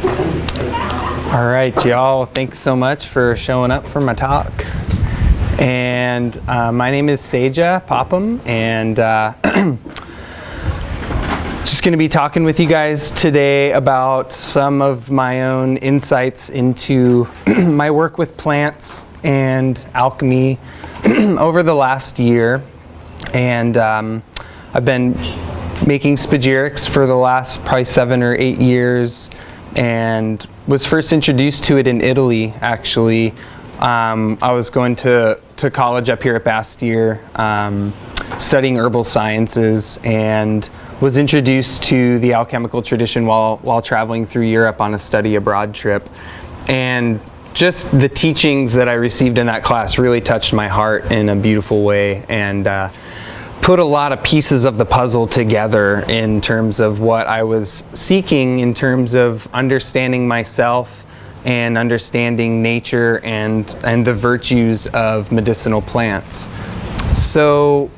All right, y'all, thanks so much for showing up for my talk. And my name is Seja Popham, and just going to be talking with you guys today about some of my own insights into my work with plants and alchemy over the last year. And I've been making spagyrics for the last probably 7 or 8 years, and was first introduced to it in Italy, actually. I was going to college up here at Bastyr, studying herbal sciences, and was introduced to the alchemical tradition while traveling through Europe on a study abroad trip. And just the teachings that I received in that class really touched my heart in a beautiful way, and put a lot of pieces of the puzzle together in terms of what I was seeking in terms of understanding myself and understanding nature and the virtues of medicinal plants. So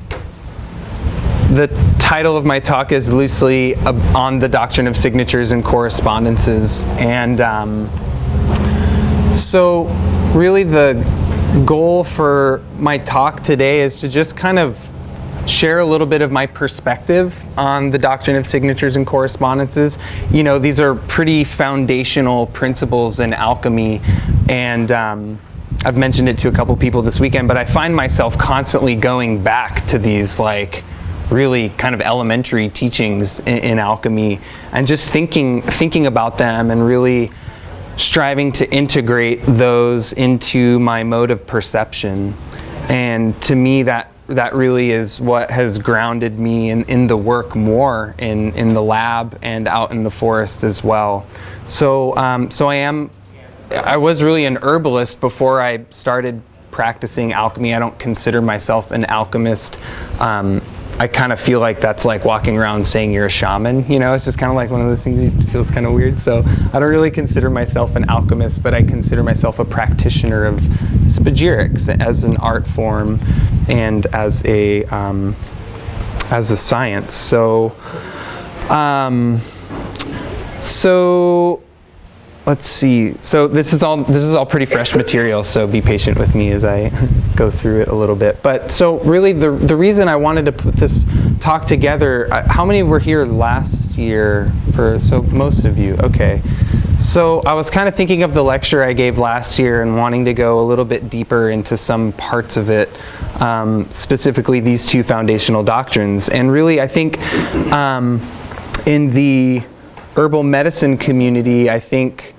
the title of my talk is loosely on the Doctrine of Signatures and Correspondences. And so really the goal for my talk today is to just kind of share a little bit of my perspective on the Doctrine of Signatures and Correspondences. You know, these are pretty foundational principles in alchemy, and I've mentioned it to a couple people this weekend, but I find myself constantly going back to these like really kind of elementary teachings in alchemy, and just thinking about them and really striving to integrate those into my mode of perception. And to me, that really is what has grounded me in the work more in the lab and out in the forest as well. So I was really an herbalist before I started practicing alchemy. I don't consider myself an alchemist. I kind of feel like that's like walking around saying you're a shaman, you know, it's just kind of like one of those things that feels kind of weird. So I don't really consider myself an alchemist, but I consider myself a practitioner of spagyrics as an art form and as a science. So let's see. So this is all pretty fresh material, so be patient with me as I go through it a little bit. But so really the reason I wanted to put this talk together, how many were here last year? So most of you, okay. So I was kind of thinking of the lecture I gave last year and wanting to go a little bit deeper into some parts of it, specifically these two foundational doctrines. And really I think in the herbal medicine community, I think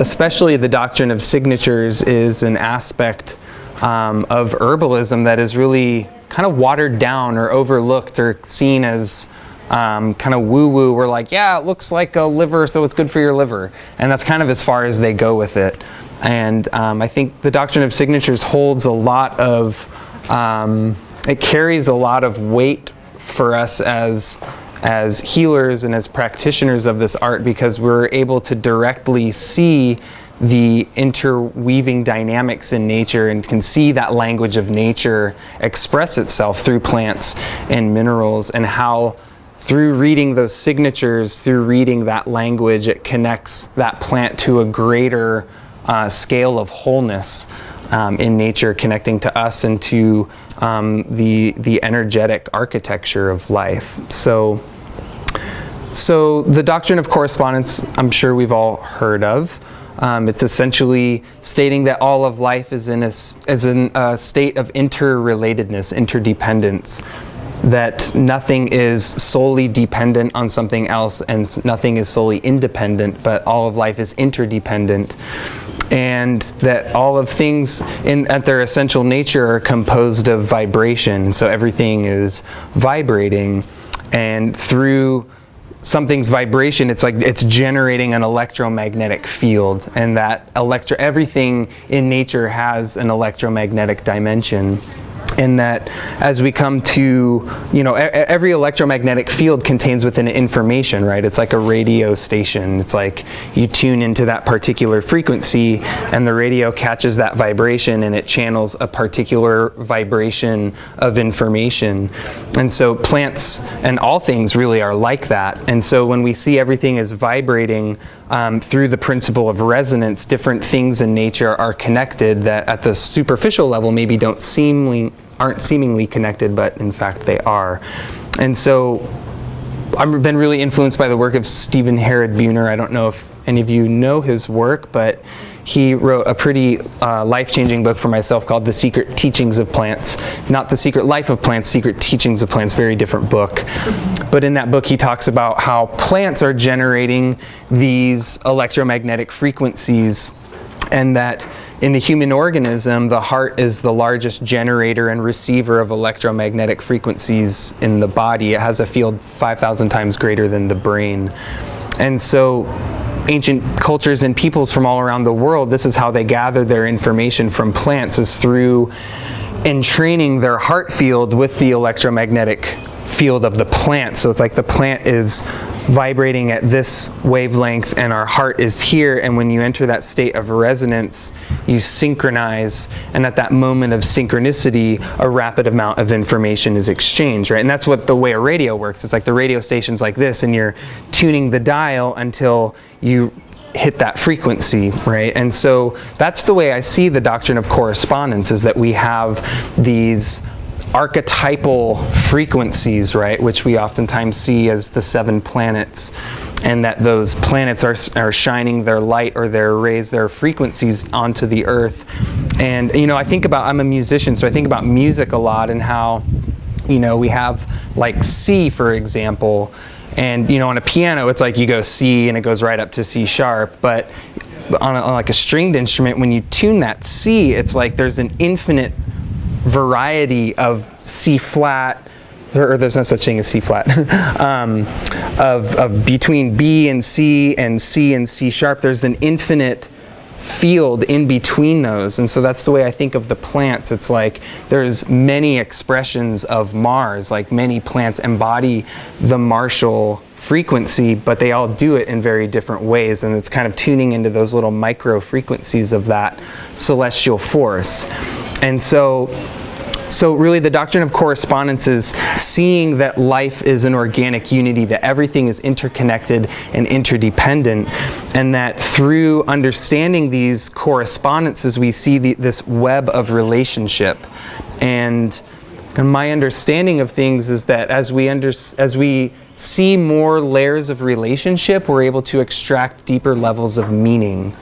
especially the Doctrine of Signatures is an aspect of herbalism that is really kind of watered down or overlooked or seen as kind of woo-woo. We're like, yeah, it looks like a liver, so it's good for your liver. And that's kind of as far as they go with it. And I think the Doctrine of Signatures holds a lot of, it carries a lot of weight for us as healers and as practitioners of this art, because we're able to directly see the interweaving dynamics in nature and can see that language of nature express itself through plants and minerals, and how through reading those signatures, through reading that language, it connects that plant to a greater scale of wholeness in nature, connecting to us and to the energetic architecture of life. So the Doctrine of Correspondence, I'm sure we've all heard of. It's essentially stating that all of life is in a state of interrelatedness, interdependence, that nothing is solely dependent on something else and nothing is solely independent, but all of life is interdependent, and that all of things at their essential nature are composed of vibration. So everything is vibrating, and through something's vibration, it's like it's generating an electromagnetic field, and that everything in nature has an electromagnetic dimension. in that as we come to, every electromagnetic field contains within it information, right? It's like a radio station. It's like you tune into that particular frequency and the radio catches that vibration and it channels a particular vibration of information. And so plants and all things really are like that. And so when we see everything is vibrating through the principle of resonance, different things in nature are connected that at the superficial level maybe aren't seemingly connected, but in fact they are. And so I've been really influenced by the work of Stephen Herod Buhner. I don't know if any of you know his work, but he wrote a pretty life-changing book for myself called The Secret Teachings of Plants. Not The Secret Life of Plants, Secret Teachings of Plants, very different book. But in that book he talks about how plants are generating these electromagnetic frequencies, and that in the human organism, the heart is the largest generator and receiver of electromagnetic frequencies in the body. It has a field 5,000 times greater than the brain. And so ancient cultures and peoples from all around the world, this is how they gather their information from plants, is through entraining their heart field with the electromagnetic field of the plant. So it's like the plant is vibrating at this wavelength and our heart is here, and when you enter that state of resonance, you synchronize, and at that moment of synchronicity, a rapid amount of information is exchanged, right? And that's what the way a radio works. It's like the radio station's like this, and you're tuning the dial until you hit that frequency, right? And so that's the way I see the doctrine of correspondence, is that we have these archetypal frequencies, right, which we oftentimes see as the 7 planets, and that those planets are shining their light or their rays, their frequencies onto the earth. And I'm a musician, so I think about music a lot, and how we have like C, for example, and on a piano it's like you go C and it goes right up to C sharp, but on like a stringed instrument, when you tune that C, it's like there's an infinite variety of C flat, or there's no such thing as C flat, of between B and C and C sharp. There's an infinite field in between those. And so that's the way I think of the plants. It's like there's many expressions of Mars, like many plants embody the martial frequency, but they all do it in very different ways, and it's kind of tuning into those little micro frequencies of that celestial force. And so really the doctrine of correspondence is seeing that life is an organic unity, that everything is interconnected and interdependent, and that through understanding these correspondences we see this web of relationship. And my understanding of things is that as we see more layers of relationship, we're able to extract deeper levels of meaning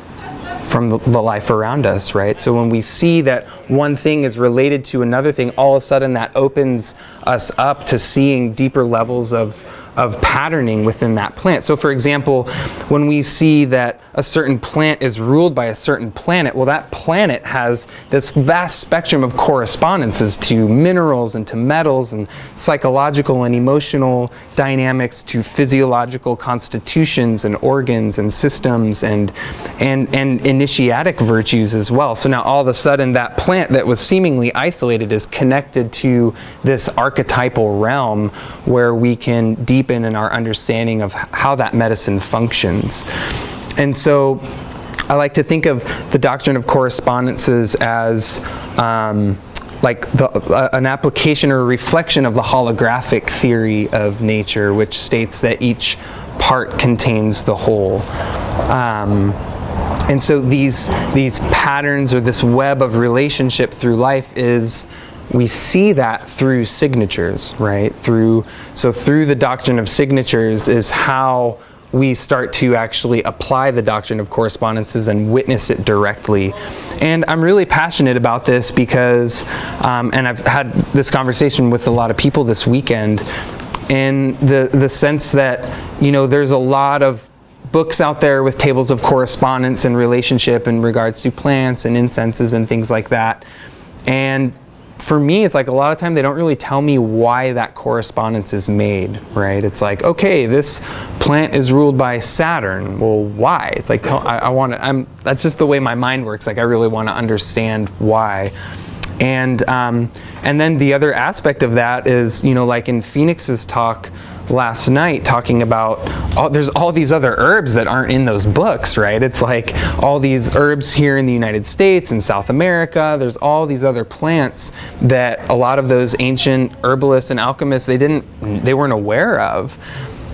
from the life around us, right? So when we see that one thing is related to another thing, all of a sudden that opens us up to seeing deeper levels of patterning within that plant. So for example, when we see that a certain plant is ruled by a certain planet, well, that planet has this vast spectrum of correspondences to minerals and to metals and psychological and emotional dynamics, to physiological constitutions and organs and systems and initiatic virtues as well. So now all of a sudden that plant that was seemingly isolated is connected to this archetypal realm where we can deepen in our understanding of how that medicine functions. And so I like to think of the doctrine of correspondences as like an application or a reflection of the holographic theory of nature, which states that each part contains the whole. And so these patterns, or this web of relationship through life, we see that through signatures, right? Through the doctrine of signatures is how we start to actually apply the doctrine of correspondences and witness it directly. And I'm really passionate about this because, and I've had this conversation with a lot of people this weekend, in the sense that, there's a lot of books out there with tables of correspondence and relationship in regards to plants and incenses and things like that. And for me, it's like a lot of time they don't really tell me why that correspondence is made, right? It's like, okay, this plant is ruled by Saturn. Well, why? It's like, that's just the way my mind works. Like, I really want to understand why. And then the other aspect of that is, like in Phoenix's talk last night, talking about there's all these other herbs that aren't in those books, right? It's like all these herbs here in the United States and South America. There's all these other plants that a lot of those ancient herbalists and alchemists, they weren't aware of.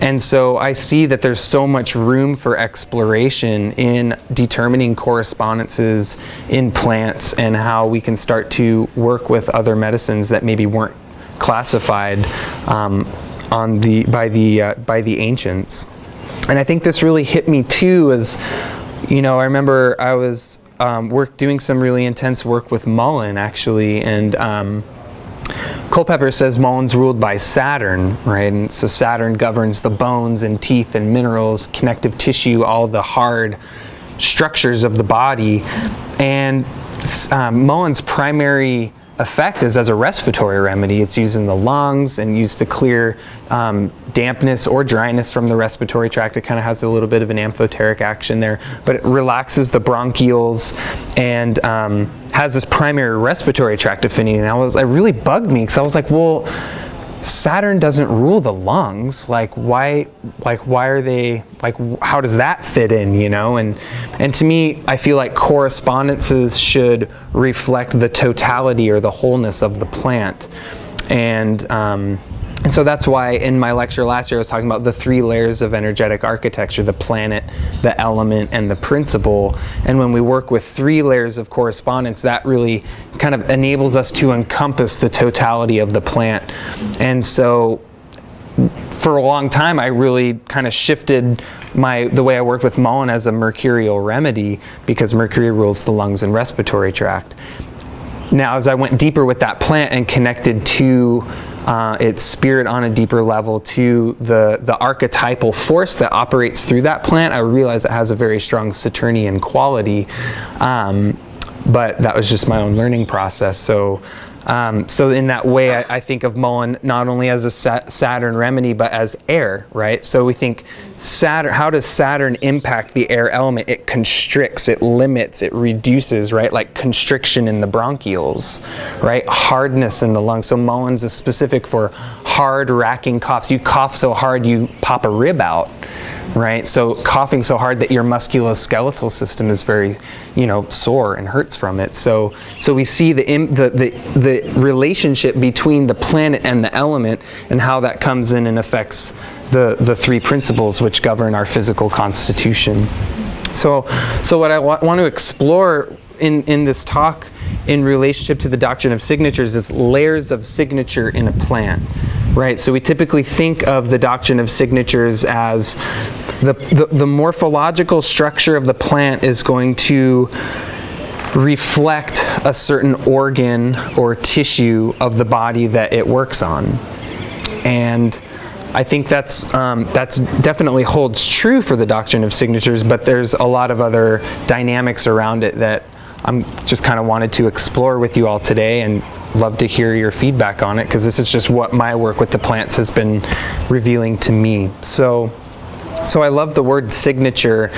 And so I see that there's so much room for exploration in determining correspondences in plants and how we can start to work with other medicines that maybe weren't classified by the ancients. And I think this really hit me too, as I remember I was doing some really intense work with Mullen, actually, and Culpeper says Mullen's ruled by Saturn, right? And so Saturn governs the bones and teeth and minerals, connective tissue, all the hard structures of the body. And Mullen's primary effect is as a respiratory remedy. It's used in the lungs and used to clear dampness or dryness from the respiratory tract. It kind of has a little bit of an amphoteric action there, but it relaxes the bronchioles and has this primary respiratory tract affinity. And it really bugged me, because I was like, well, Saturn doesn't rule the lungs. Why are they, how does that fit in, And to me, I feel like correspondences should reflect the totality or the wholeness of the plant. And so that's why in my lecture last year I was talking about the 3 layers of energetic architecture: the planet, the element, and the principle. And when we work with 3 layers of correspondence, that really kind of enables us to encompass the totality of the plant. And so for a long time I really kind of shifted the way I worked with Mullen as a mercurial remedy, because mercury rules the lungs and respiratory tract. Now, as I went deeper with that plant and connected to its spirit on a deeper level, to the archetypal force that operates through that plant, I realized it has a very strong Saturnian quality. But that was just my own learning process. So in that way, I think of Mullen not only as a Saturn remedy, but as air, right? So we think Saturn, how does Saturn impact the air element? It constricts, it limits, it reduces, right? Like constriction in the bronchioles, right? Hardness in the lungs. So Mullen's is specific for hard, racking coughs. You cough so hard, you pop a rib out, right? So coughing so hard that your musculoskeletal system is very, sore and hurts from it. So we see the relationship between the planet and the element, and how that comes in and affects the 3 principles which govern our physical constitution. So what I want to explore in this talk in relationship to the doctrine of signatures is layers of signature in a plant, right? So we typically think of the doctrine of signatures as the morphological structure of the plant is going to reflect a certain organ or tissue of the body that it works on. And I think that's definitely holds true for the doctrine of signatures, but there's a lot of other dynamics around it that I'm just kind of wanted to explore with you all today, and love to hear your feedback on it, because this is just what my work with the plants has been revealing to me. So I love the word signature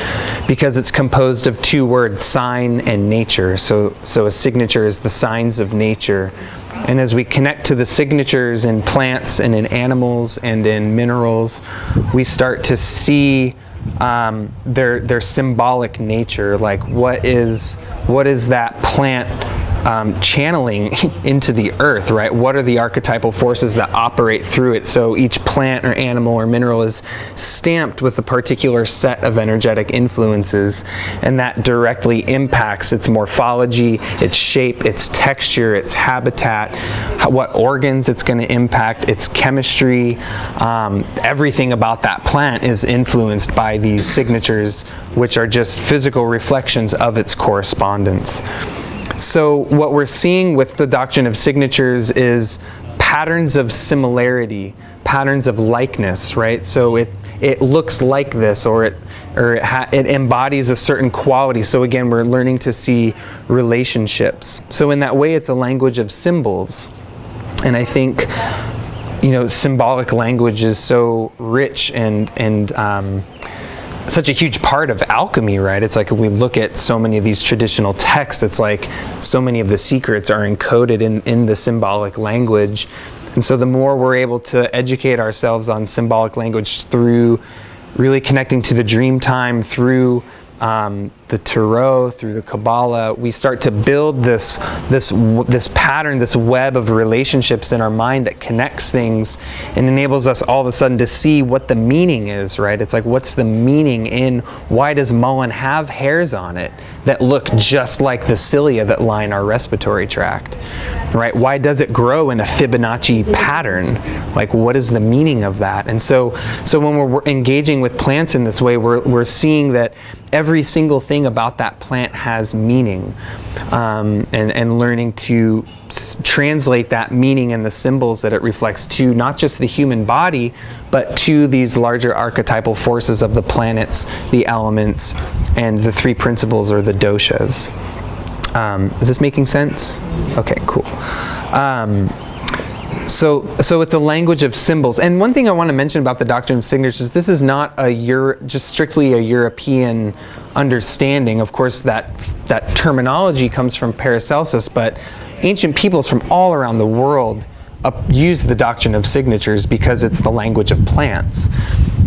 because it's composed of 2 words, sign and nature. So a signature is the signs of nature. And as we connect to the signatures in plants and in animals and in minerals, we start to see their symbolic nature. Like what is that plant channeling into the earth, right? What are the archetypal forces that operate through it? So each plant or animal or mineral is stamped with a particular set of energetic influences, and that directly impacts its morphology, its shape, its texture, its habitat, what organs it's going to impact, its chemistry. Everything about that plant is influenced by these signatures, which are just physical reflections of its correspondence. So what we're seeing with the doctrine of signatures is patterns of similarity, patterns of likeness, right? So it looks like this, or it embodies a certain quality. So again, we're learning to see relationships. So in that way, it's a language of symbols. And I think, symbolic language is so rich and such a huge part of alchemy, right? It's like if we look at so many of these traditional texts, it's like so many of the secrets are encoded in the symbolic language. And so the more we're able to educate ourselves on symbolic language through really connecting to the dream time, through the Tarot, through the Kabbalah, we start to build this pattern, this web of relationships in our mind that connects things and enables us all of a sudden to see what the meaning is, right? It's like, what's the meaning in why does Mullen have hairs on it that look just like the cilia that line our respiratory tract, right? Why does it grow in a Fibonacci pattern? Like, what is the meaning of that? And so when we're engaging with plants in this way, we're seeing that every single thing about that plant has meaning, and learning to translate that meaning and the symbols that it reflects to not just the human body, but to these larger archetypal forces of the planets, the elements, and the three principles or the doshas. Is this making sense? Okay, cool. So it's a language of symbols. And one thing I want to mention about the Doctrine of Signatures, this is not just strictly a European understanding. Of course, that terminology comes from Paracelsus, but ancient peoples from all around the world use the Doctrine of Signatures because it's the language of plants.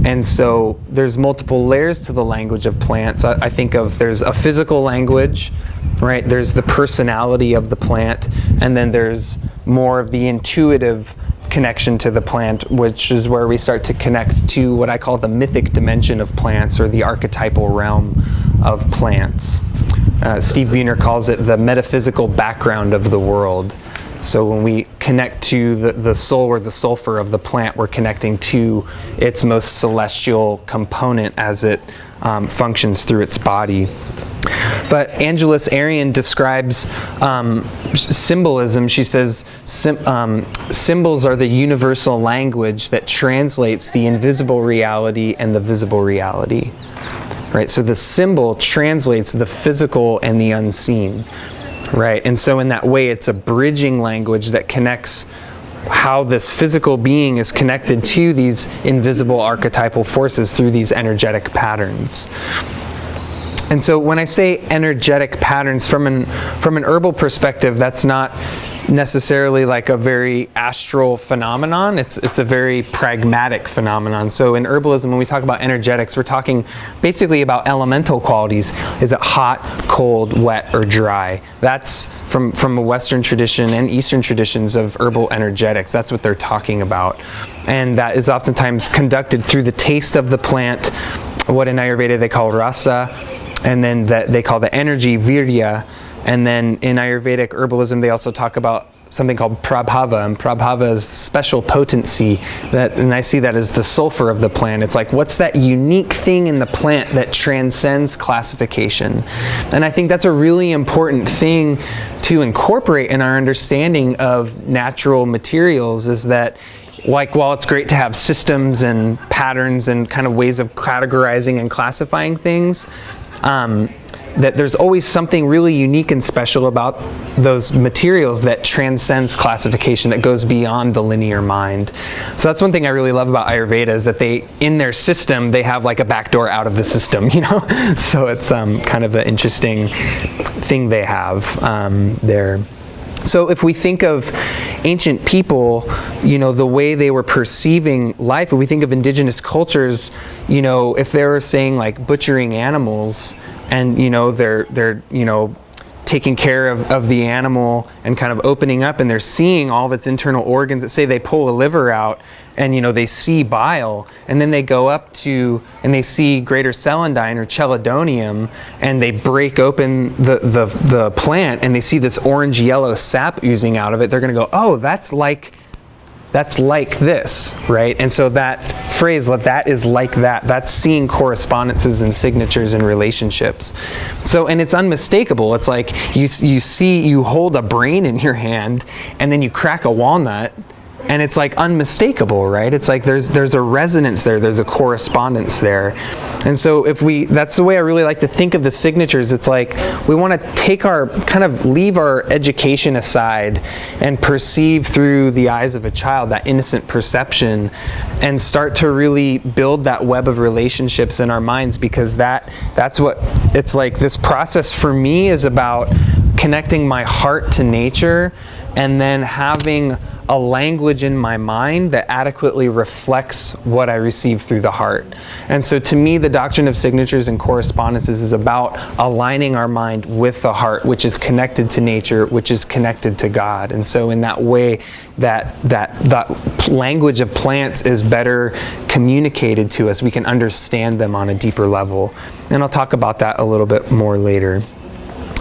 And so there's multiple layers to the language of plants. I think there's a physical language, right? There's the personality of the plant, and then there's more of the intuitive connection to the plant, which is where we start to connect to what I call the mythic dimension of plants, or the archetypal realm of plants. Steve Wiener calls it the metaphysical background of the world. So when we connect to the soul or the sulfur of the plant, we're connecting to its most celestial component as it functions through its body. But Angeles Arrien describes symbolism. She says symbols are the universal language that translates the invisible reality and the visible reality. Right? So the symbol translates the physical and the unseen. Right? And so in that way, it's a bridging language that connects how this physical being is connected to these invisible archetypal forces through these energetic patterns. And so when I say energetic patterns from an herbal perspective, that's not necessarily like a very astral phenomenon. It's a very pragmatic phenomenon. So in herbalism, when we talk about energetics, we're talking basically about elemental qualities. Is it hot, cold, wet, or dry? That's from a Western tradition and Eastern traditions of herbal energetics. That's what they're talking about. And that is oftentimes conducted through the taste of the plant, what in Ayurveda they call rasa, and then they call the energy virya. And then in Ayurvedic herbalism, they also talk about something called prabhava, and prabhava is special potency, and I see that as the sulfur of the plant. It's like, what's that unique thing in the plant that transcends classification? And I think that's a really important thing to incorporate in our understanding of natural materials, is that, like, while it's great to have systems and patterns and kind of ways of categorizing and classifying things, that there's always something really unique and special about those materials that transcends classification, that goes beyond the linear mind. So that's one thing I really love about Ayurveda, is that in their system, they have like a back door out of the system, you know? So it's kind of an interesting thing they have there. So if we think of ancient people, you know, the way they were perceiving life, if we think of indigenous cultures, you know, if they were saying like butchering animals, and you know, they're you know, taking care of the animal and kind of opening up, and they're seeing all of its internal organs. That say they pull a liver out, and you know, they see bile, and then they go up to and they see greater celandine or chelidonium, and they break open the plant, and they see this orange yellow sap oozing out of it. They're going to go, oh, that's like this, right? And so that phrase, that is like that, that's seeing correspondences and signatures and relationships. So, and it's unmistakable. It's like you hold a brain in your hand, and then you crack a walnut, and it's like unmistakable, right? It's like there's a resonance there, there's a correspondence there. And so that's the way I really like to think of the signatures. It's like we want to leave our education aside and perceive through the eyes of a child, that innocent perception, and start to really build that web of relationships in our minds, because that's what it's like. This process for me is about connecting my heart to nature, and then having a language in my mind that adequately reflects what I receive through the heart. And so to me, the Doctrine of Signatures and Correspondences is about aligning our mind with the heart, which is connected to nature, which is connected to God. And so in that way, that language of plants is better communicated to us. We can understand them on a deeper level. And I'll talk about that a little bit more later.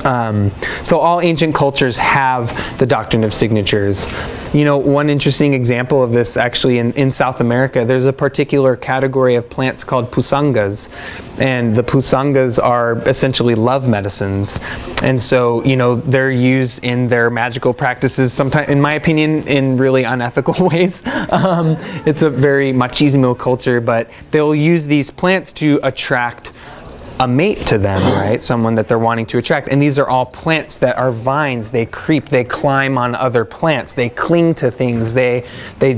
So all ancient cultures have the Doctrine of Signatures. You know, one interesting example of this, actually, in South America, there's a particular category of plants called pusangas, and the pusangas are essentially love medicines. And so, you know, they're used in their magical practices, sometimes, in my opinion, in really unethical ways. It's a very machismo culture, but they'll use these plants to attract a mate to them, right? Someone that they're wanting to attract. And these are all plants that are vines. They creep, they climb on other plants, they cling to things, they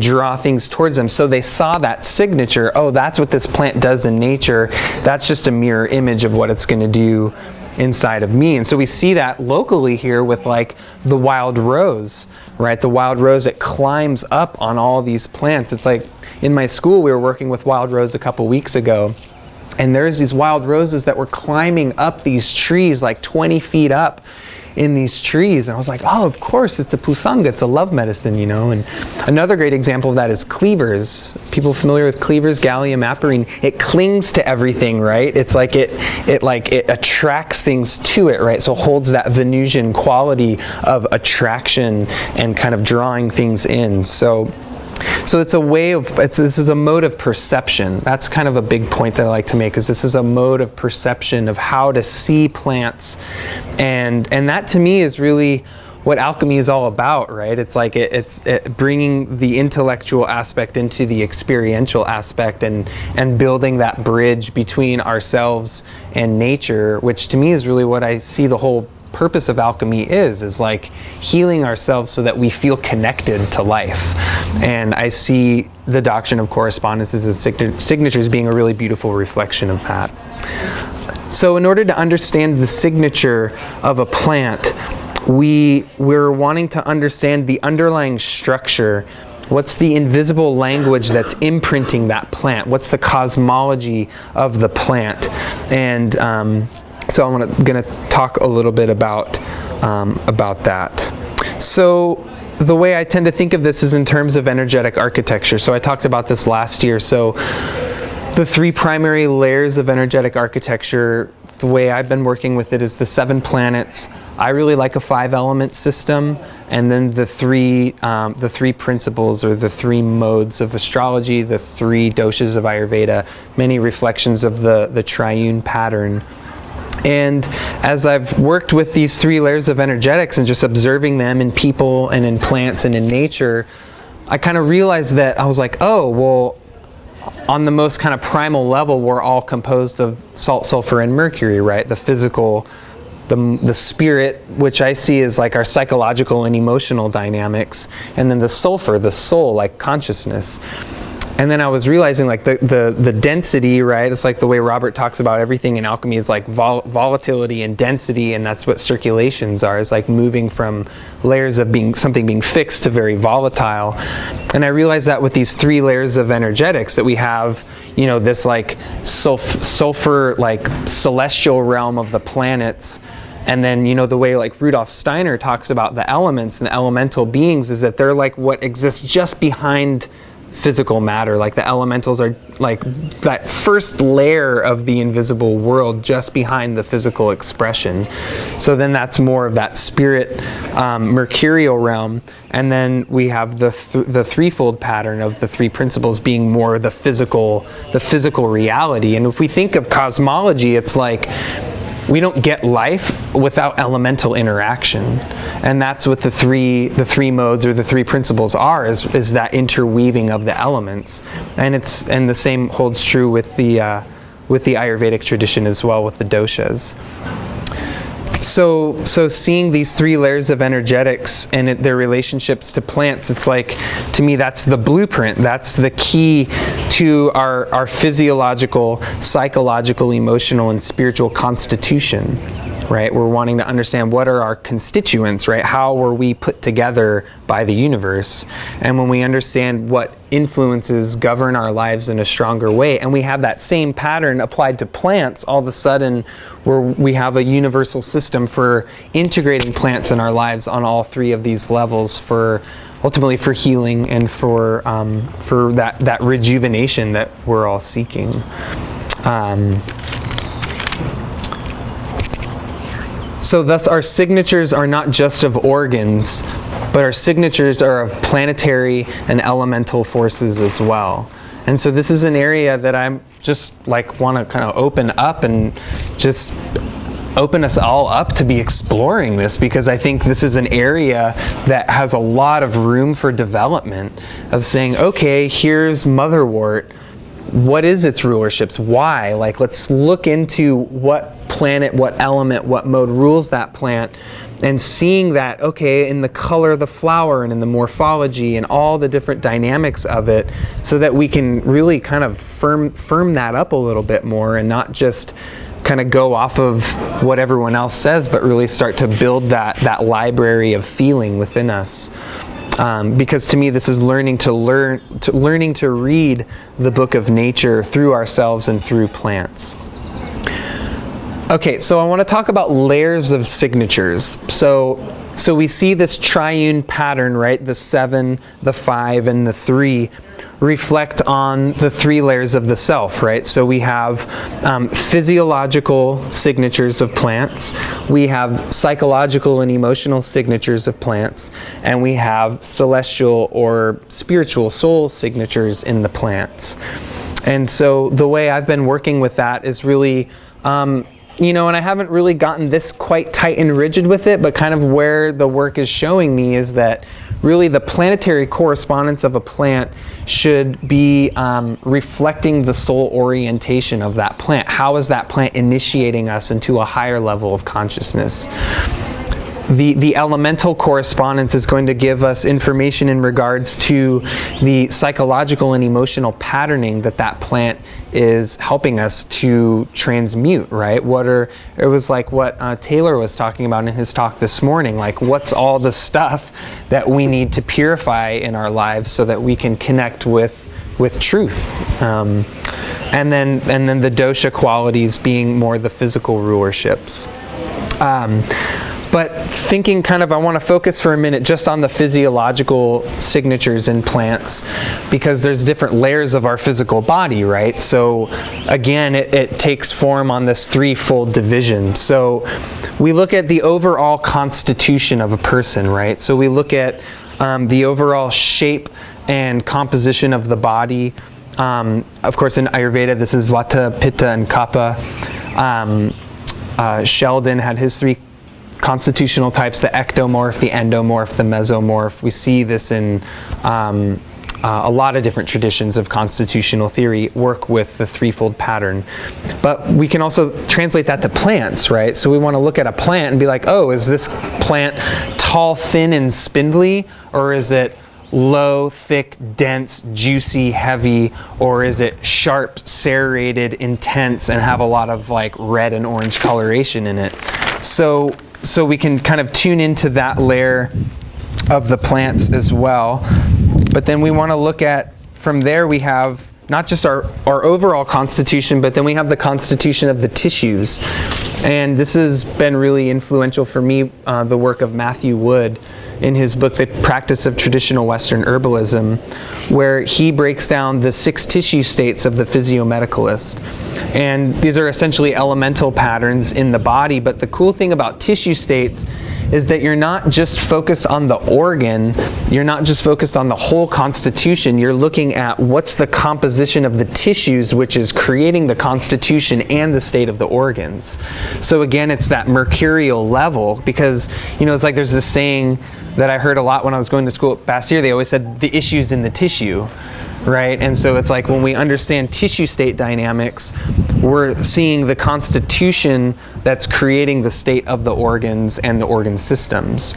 draw things towards them. So they saw that signature. Oh, that's what this plant does in nature. That's just a mirror image of what it's going to do inside of me. And so we see that locally here with like the wild rose, right? The wild rose, it climbs up on all these plants. It's like in my school, we were working with wild rose a couple weeks ago. And there's these wild roses that were climbing up these trees, like 20 feet up in these trees. And I was like, oh, of course, it's a pusanga, it's a love medicine, you know. And another great example of that is cleavers. People familiar with cleavers, Gallium aperine? It clings to everything, right? It's like it attracts things to it, right? So it holds that Venusian quality of attraction and kind of drawing things in. So it's a way of, this is a mode of perception. That's kind of a big point that I like to make, is this is a mode of perception of how to see plants. And that to me is really what alchemy is all about, right? It's like it's bringing the intellectual aspect into the experiential aspect, and building that bridge between ourselves and nature, which to me is really what I see the whole purpose of alchemy is like healing ourselves so that we feel connected to life. And I see the Doctrine of Correspondences and Signatures being a really beautiful reflection of that. So in order to understand the signature of a plant, we're wanting to understand the underlying structure. What's the invisible language that's imprinting that plant? What's the cosmology of the plant? And so I'm going to talk a little bit about that. So the way I tend to think of this is in terms of energetic architecture. So I talked about this last year. So the three primary layers of energetic architecture, the way I've been working with it is the 7 planets. I really like a 5-element system, and then the three principles, or the 3 modes of astrology, the 3 doshas of Ayurveda, many reflections of the triune pattern. And as I've worked with these 3 layers of energetics and just observing them in people and in plants and in nature, I kind of realized that I was like, oh, well, on the most kind of primal level, we're all composed of salt, sulfur, and mercury, right? The physical, the spirit, which I see as like our psychological and emotional dynamics, and then the sulfur, the soul, like consciousness. And then I was realizing like the density, right? It's like the way Robert talks about everything in alchemy is like volatility and density, and that's what circulations are. It's like moving from layers of something being fixed to very volatile. And I realized that with these 3 layers of energetics that we have, you know, this like sulfur, like celestial realm of the planets. And then, you know, the way like Rudolf Steiner talks about the elements and the elemental beings is that they're like what exists just behind physical matter. Like the elementals are like that first layer of the invisible world just behind the physical expression. So then that's more of that spirit, mercurial realm. And then we have the threefold pattern of the 3 principles being more the physical reality. And if we think of cosmology, it's like we don't get life without elemental interaction, and that's what the three modes or the three principles are, is that interweaving of the elements. And the same holds true with the Ayurvedic tradition as well, with the doshas. So seeing these three layers of energetics and their relationships to plants, it's like, to me, that's the blueprint. That's the key to our physiological, psychological, emotional, and spiritual constitution, right? We're wanting to understand what are our constituents, right? How were we put together by the universe? And when we understand what influences govern our lives in a stronger way, and we have that same pattern applied to plants, all of a sudden we have a universal system for integrating plants in our lives on all three of these levels, ultimately for healing and for that rejuvenation that we're all seeking. So thus our signatures are not just of organs, but our signatures are of planetary and elemental forces as well. And so this is an area that I'm just want to kind of open up and just open us all up to be exploring this, because I think this is an area that has a lot of room for development, of saying, okay, here's motherwort. What is its rulerships? Why? Let's look into what planet, what element, what mode rules that plant, and seeing that, okay, in the color of the flower and in the morphology and all the different dynamics of it, so that we can really kind of firm that up a little bit more, and not just kind of go off of what everyone else says, but really start to build that library of feeling within us. Because to me, this is learning to read the book of nature through ourselves and through plants. Okay, so I want to talk about layers of signatures. So we see this triune pattern, right? The 7, the 5, and the 3 reflect on the 3 layers of the self, right? So we have physiological signatures of plants, we have psychological and emotional signatures of plants, and we have celestial or spiritual soul signatures in the plants. And so the way I've been working with that is really, and I haven't really gotten this quite tight and rigid with it, but kind of where the work is showing me is that really the planetary correspondence of a plant should be reflecting the soul orientation of that plant. How is that plant initiating us into a higher level of consciousness? The elemental correspondence is going to give us information in regards to the psychological and emotional patterning that plant is helping us to transmute, right? It was like what Taylor was talking about in his talk this morning, like what's all the stuff that we need to purify in our lives so that we can connect with truth. And then the dosha qualities being more the physical rulerships. But thinking I want to focus for a minute just on the physiological signatures in plants, because there's different layers of our physical body, right? So again, it takes form on this threefold division. So we look at the overall constitution of a person, right? So we look at the overall shape and composition of the body. Of course, in Ayurveda, this is Vata, Pitta, and Kapha. Sheldon had his 3 constitutional types: the ectomorph, the endomorph, the mesomorph. We see this in a lot of different traditions of constitutional theory work with the threefold pattern. But we can also translate that to plants, right? So we want to look at a plant and be like, oh, is this plant tall, thin, and spindly? Or is it low, thick, dense, juicy, heavy? Or is it sharp, serrated, intense, and have a lot of red and orange coloration in it? So we can kind of tune into that layer of the plants as well. But then we want to look at, from there we have not just our overall constitution, but then we have the constitution of the tissues. And this has been really influential for me, the work of Matthew Wood, in his book, The Practice of Traditional Western Herbalism, where he breaks down the 6 tissue states of the physiomedicalist. And these are essentially elemental patterns in the body, but the cool thing about tissue states is that you're not just focused on the organ, you're not just focused on the whole constitution, you're looking at what's the composition of the tissues, which is creating the constitution and the state of the organs. So again, it's that mercurial level, because, you know, it's like there's this saying that I heard a lot when I was going to school at Bastyr. They always said the issue's in the tissue, right? And so it's like when we understand tissue state dynamics, we're seeing the constitution that's creating the state of the organs and the organ systems.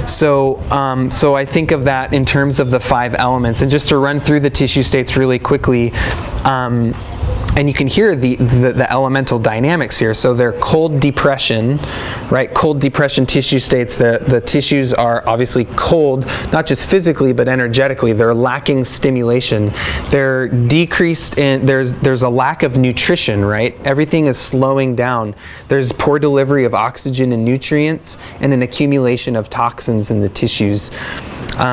So I think of that in terms of the 5 elements. And just to run through the tissue states really quickly, and you can hear the elemental dynamics here. So they're cold depression, right? Cold depression tissue states. The tissues are obviously cold, not just physically, but energetically. They're lacking stimulation. They're decreased in, there's a lack of nutrition, right? Everything is slowing down. There's poor delivery of oxygen and nutrients, and an accumulation of toxins in the tissues.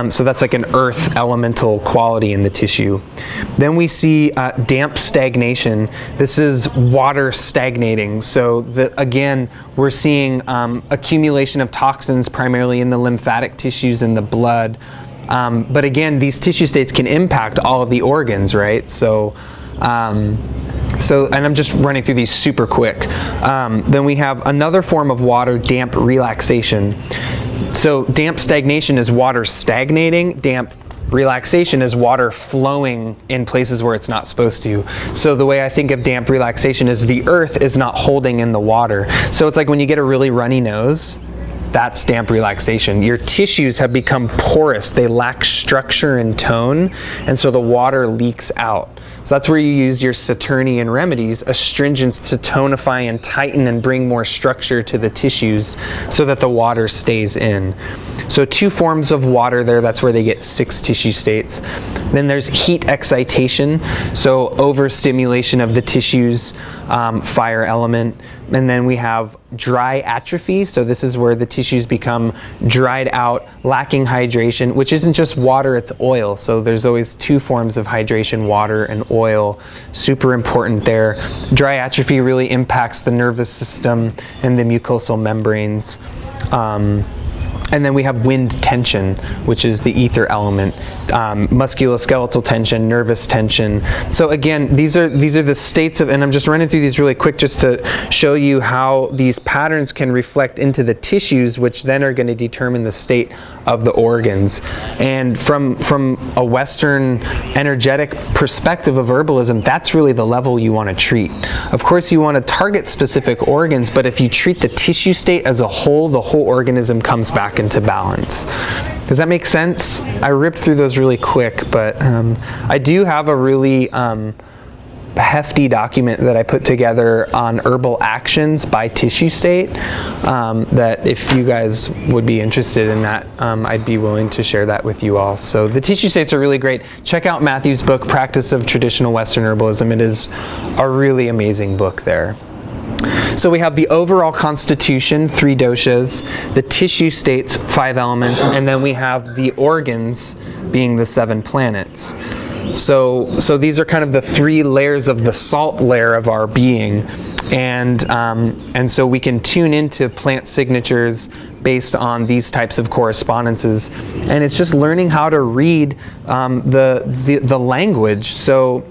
So that's like an earth elemental quality in the tissue. Then we see damp stagnation. This is water stagnating. So again, we're seeing accumulation of toxins primarily in the lymphatic tissues in the blood. But again, these tissue states can impact all of the organs, right? So and I'm just running through these super quick. Then we have another form of water, damp relaxation. So damp stagnation is water stagnating. Damp relaxation is water flowing in places where it's not supposed to. So the way I think of damp relaxation is the earth is not holding in the water. So it's like when you get a really runny nose, that's damp relaxation. Your tissues have become porous. They lack structure and tone, and so the water leaks out. So that's where you use your Saturnian remedies, astringents, to tonify and tighten and bring more structure to the tissues so that the water stays in. So 2 forms of water there, that's where they get 6 tissue states. Then there's heat excitation, so overstimulation of the tissues, fire element. And then we have dry atrophy, so this is where the tissues become dried out, lacking hydration, which isn't just water, it's oil. So there's always 2 forms of hydration, water and oil. Super important there. Dry atrophy really impacts the nervous system and the mucosal membranes. And then we have wind tension, which is the ether element, musculoskeletal tension, nervous tension. So again, these are the states of, and I'm just running through these really quick just to show you how these patterns can reflect into the tissues, which then are going to determine the state of the organs. And from a Western energetic perspective of herbalism, that's really the level you want to treat. Of course, you want to target specific organs, but if you treat the tissue state as a whole, the whole organism comes back into balance. Does that make sense? I ripped through those really quick, but I do have a really hefty document that I put together on herbal actions by tissue state that if you guys would be interested in that, I'd be willing to share that with you all. So the tissue states are really great. Check out Matthew's book, Practice of Traditional Western Herbalism. It is a really amazing book there. So we have the overall constitution, 3 doshas, the tissue states, 5 elements, and then we have the organs being the 7 planets. So these are kind of the 3 layers of the salt layer of our being, and so we can tune into plant signatures based on these types of correspondences, and it's just learning how to read the language. So.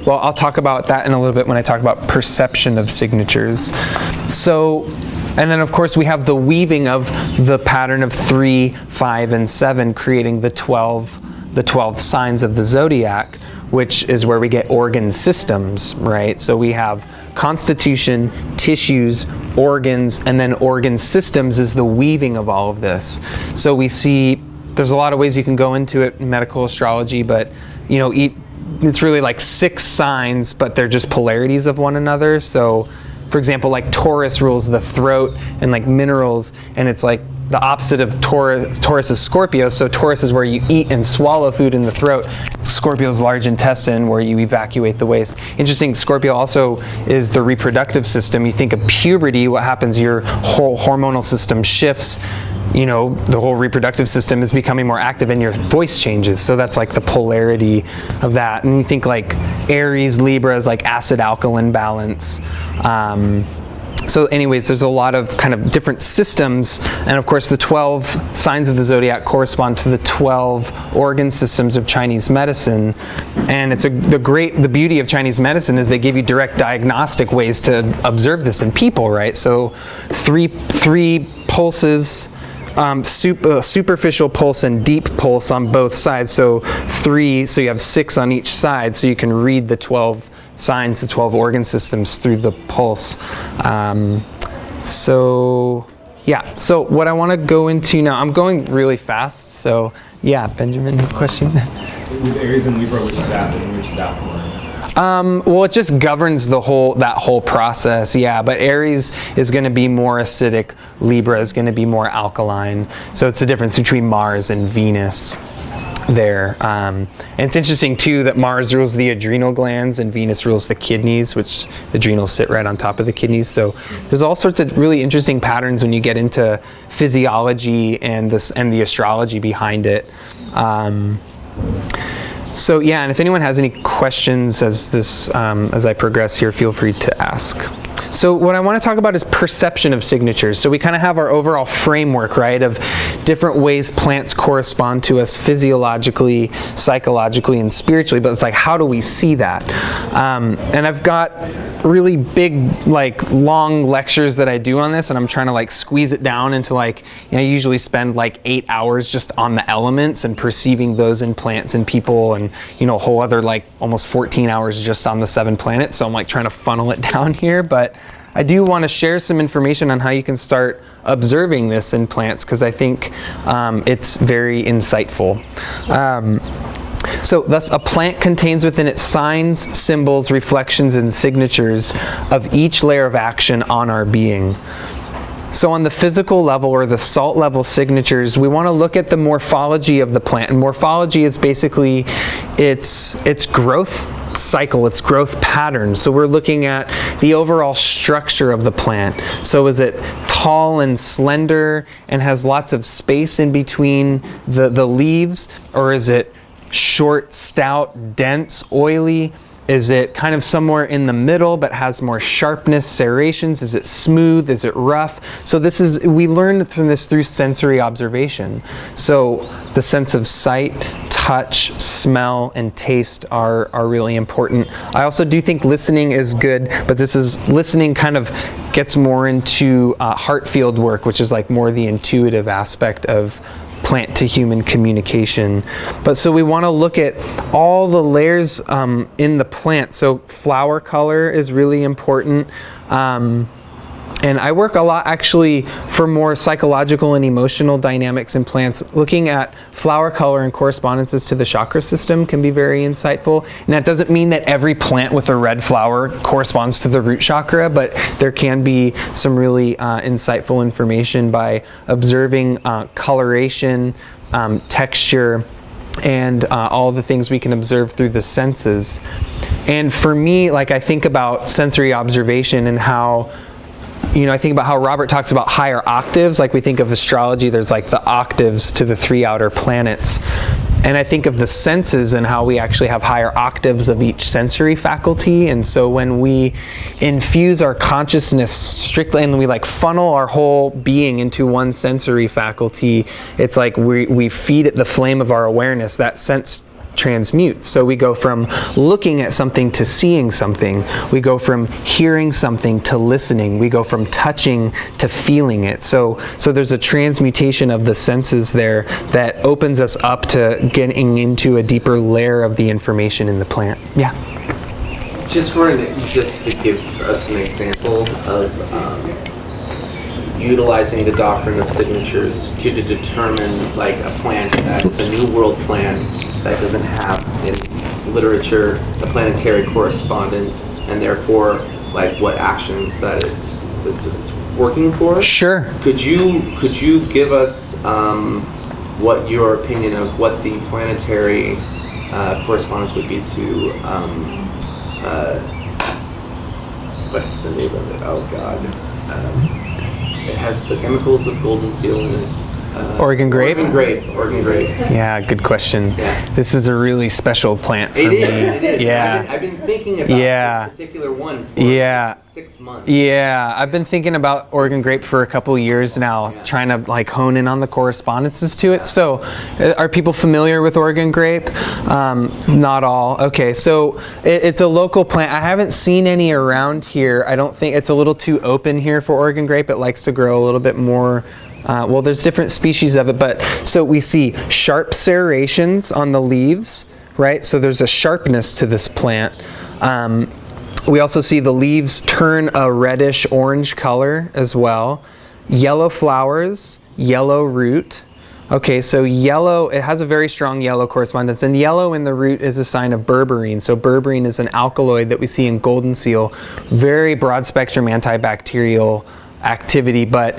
Well, I'll talk about that in a little bit when I talk about perception of signatures. So, and then of course we have the weaving of the pattern of 3, 5, and 7, creating the 12 signs of the zodiac, which is where we get organ systems, right? So we have constitution, tissues, organs, and then organ systems is the weaving of all of this. So we see there's a lot of ways you can go into it in medical astrology, but you know, it's really like 6 signs, but they're just polarities of one another. So for example, like Taurus rules the throat and like minerals, and it's like the opposite of Taurus. Taurus is Scorpio, so Taurus is where you eat and swallow food in the throat. Scorpio is large intestine, where you evacuate the waste. Interesting, Scorpio also is the reproductive system. You think of puberty, what happens, your whole hormonal system shifts. the whole reproductive system is becoming more active and your voice changes. So that's like the polarity of that. And you think like Aries, Libra is like acid alkaline balance. So anyways, there's a lot of kind of different systems, and of course the 12 signs of the zodiac correspond to the 12 organ systems of Chinese medicine. And it's the beauty of Chinese medicine is they give you direct diagnostic ways to observe this in people, right? So three pulses, superficial pulse and deep pulse on both sides. So so you have 6 on each side, so you can read the 12 signs, the 12 organ systems through the pulse. So what I want to go into now, I'm going really fast, so yeah, Benjamin, question? With Aries and Libra, which is acid and which is alkaline? Well, it just governs that whole process, yeah. But Aries is going to be more acidic, Libra is going to be more alkaline. So it's the difference between Mars and Venus there. And it's interesting too that Mars rules the adrenal glands and Venus rules the kidneys, which the adrenals sit right on top of the kidneys. So there's all sorts of really interesting patterns when you get into physiology and the astrology behind it. So yeah, and if anyone has any questions as I progress here, feel free to ask. So what I want to talk about is perception of signatures. So we kind of have our overall framework, right, of different ways plants correspond to us physiologically, psychologically, and spiritually, but it's like, how do we see that? And I've got really big, like, long lectures that I do on this, and I'm trying to, like, squeeze it down into, like, I usually spend, like, 8 hours just on the elements and perceiving those in plants and people, and, a whole other, like, almost 14 hours just on the 7 planets, so I'm, like, trying to funnel it down here, but I do want to share some information on how you can start observing this in plants, because I think it's very insightful. So thus, a plant contains within it signs, symbols, reflections, and signatures of each layer of action on our being. So on the physical level, or the salt level signatures, we want to look at the morphology of the plant. And morphology is basically its growth cycle, its growth pattern. So we're looking at the overall structure of the plant. So is it tall and slender and has lots of space in between the leaves? Or is it short, stout, dense, oily? Is it kind of somewhere in the middle but has more sharpness, serrations? Is it smooth? Is it rough? So we learn from this through sensory observation. So the sense of sight, touch, smell, and taste are really important. I also do think listening is good, but listening kind of gets more into heart field work, which is like more the intuitive aspect of plant to human communication. But so we want to look at all the layers in the plant. So flower color is really important. And I work a lot actually for more psychological and emotional dynamics in plants. Looking at flower color and correspondences to the chakra system can be very insightful. And that doesn't mean that every plant with a red flower corresponds to the root chakra, but there can be some really insightful information by observing coloration, texture, and all the things we can observe through the senses. And for me, like, I think about sensory observation and how I think about how Robert talks about higher octaves. Like we think of astrology, there's like the octaves to the 3 outer planets. And I think of the senses and how we actually have higher octaves of each sensory faculty. And so when we infuse our consciousness strictly and we like funnel our whole being into one sensory faculty, it's like we feed it the flame of our awareness. That sense transmutes. So we go from looking at something to seeing something. We go from hearing something to listening. We go from touching to feeling it. So there's a transmutation of the senses there that opens us up to getting into a deeper layer of the information in the plant. Yeah. Just to give us an example of utilizing the doctrine of signatures to determine like a plant that is a new world plant that doesn't have in literature a planetary correspondence, and therefore like what actions that it's working for. Sure. Could you give us what your opinion of what the planetary correspondence would be to what's the name of it? Oh God. It has the chemicals of golden seal in it. Oregon grape? Oregon grape. Yeah, good question. Yeah. This is a really special plant for It me. is. Yeah. I've been thinking about Yeah. this particular one for Yeah. 6 months. Yeah, I've been thinking about Oregon grape for a couple years now, Yeah. trying to like hone in on the correspondences to it. So, are people familiar with Oregon grape? Not all. Okay, so it's a local plant. I haven't seen any around here. I don't think it's a little too open here for Oregon grape. It likes to grow a little bit more. Well, there's different species of it, but so we see sharp serrations on the leaves, right? So there's a sharpness to this plant. We also see the leaves turn a reddish orange color as well. Yellow flowers, yellow root. Okay, so yellow, it has a very strong yellow correspondence, and yellow in the root is a sign of berberine. So berberine is an alkaloid that we see in golden seal, very broad spectrum antibacterial activity, but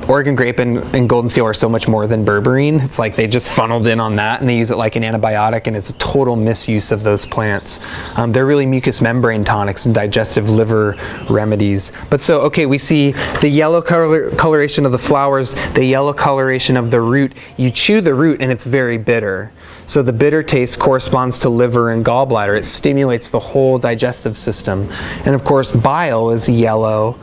Oregon grape and golden seal are so much more than berberine. It's like they just funneled in on that and they use it like an antibiotic, and it's a total misuse of those plants. They're really mucous membrane tonics and digestive liver remedies. But so, okay, we see the yellow coloration of the flowers, the yellow coloration of the root. You chew the root and it's very bitter. So the bitter taste corresponds to liver and gallbladder. It stimulates the whole digestive system. And of course, bile is yellow.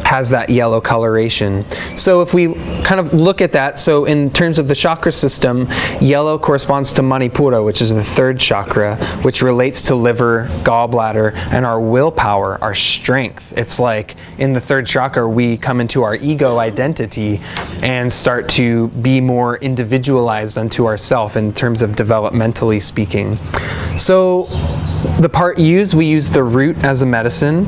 Has that yellow coloration. So if we kind of look at that, so in terms of the chakra system, yellow corresponds to Manipura, which is the third chakra, which relates to liver, gallbladder, and our willpower, our strength. It's like in the third chakra, we come into our ego identity and start to be more individualized unto ourself in terms of developmentally speaking. So the part used, we use the root as a medicine.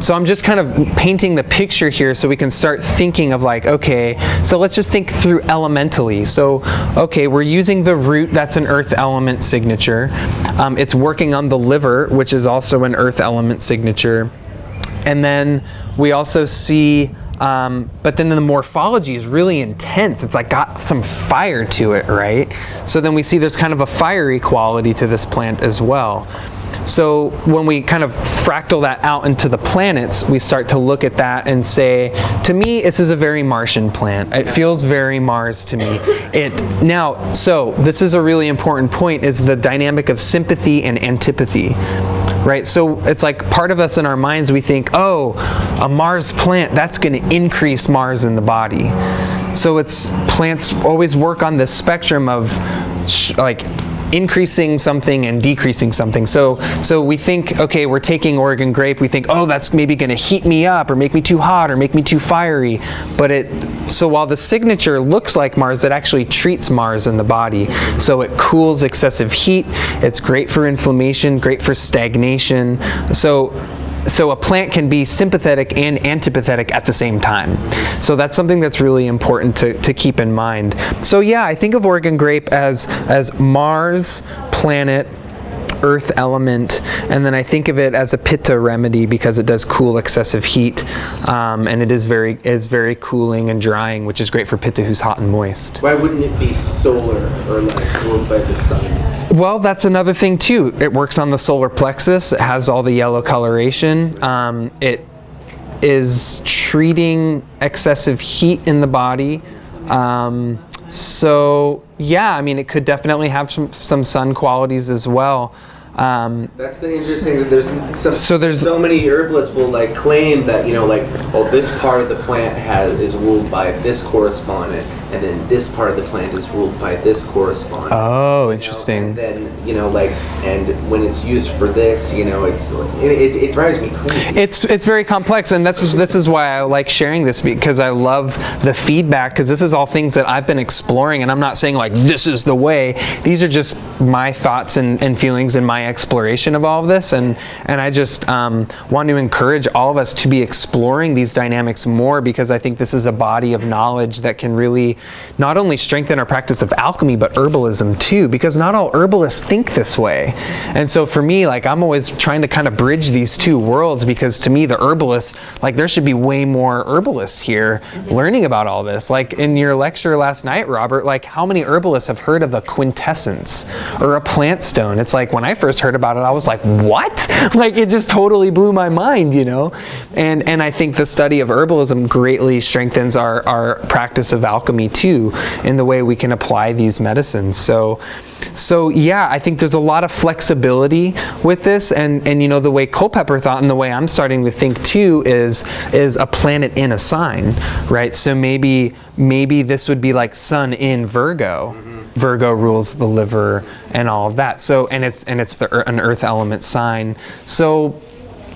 So I'm just kind of painting the picture here so we can start thinking of like, okay, so let's just think through elementally. So, okay, we're using the root, that's an earth element signature. It's working on the liver, which is also an earth element signature. And then we also see, but then the morphology is really intense. It's like got some fire to it, right? So then we see there's kind of a fiery quality to this plant as well. So when we kind of fractal that out into the planets, we start to look at that and say, to me, this is a very Martian plant. It feels very Mars to me. So this is a really important point, is the dynamic of sympathy and antipathy. Right, so it's like part of us in our minds, we think, oh, a Mars plant, that's going to increase Mars in the body. So it's plants always work on this spectrum of like increasing something and decreasing something. So we think, okay, we're taking Oregon grape, we think, oh, that's maybe going to heat me up or make me too hot or make me too fiery. But so while the signature looks like Mars, it actually treats Mars in the body. So it cools excessive heat, it's great for inflammation, great for stagnation. So a plant can be sympathetic and antipathetic at the same time. So that's something that's really important to keep in mind. So yeah, I think of Oregon grape as Mars, planet, earth element, and then I think of it as a pitta remedy because it does cool excessive heat, and it is very cooling and drying, which is great for pitta who's hot and moist. Why wouldn't it be solar or like ruled by the sun? Well, that's another thing too. It works on the solar plexus. It has all the yellow coloration. It is treating excessive heat in the body. So yeah, I mean, it could definitely have some sun qualities as well. That's the interesting that there's so many herbalists will like claim that, oh, this part of the plant is ruled by this correspondent, and then this part of the plant is ruled by this correspondent. Oh, interesting. And then and when it's used for this, it drives me crazy. It's very complex, and this is why I like sharing this, because I love the feedback, because this is all things that I've been exploring, and I'm not saying like this is the way. These are just my thoughts and feelings and my exploration of all of this, and I just want to encourage all of us to be exploring these dynamics more, because I think this is a body of knowledge that can really not only strengthen our practice of alchemy, but herbalism too, because not all herbalists think this way. And so for me, like, I'm always trying to kind of bridge these two worlds, because to me, the herbalists, like, there should be way more herbalists here learning about all this. Like in your lecture last night, Robert, like, how many herbalists have heard of a quintessence or a plant stone? It's like, when I first heard about it, I was like, what? Like, it just totally blew my mind, you know? And I think the study of herbalism greatly strengthens our practice of alchemy too, in the way we can apply these medicines. So yeah, I think there's a lot of flexibility with this, and you know, the way Culpeper thought and the way I'm starting to think too is a planet in a sign, right? So maybe this would be like Sun in Virgo. Virgo rules the liver and all of that. So and it's an earth element sign. So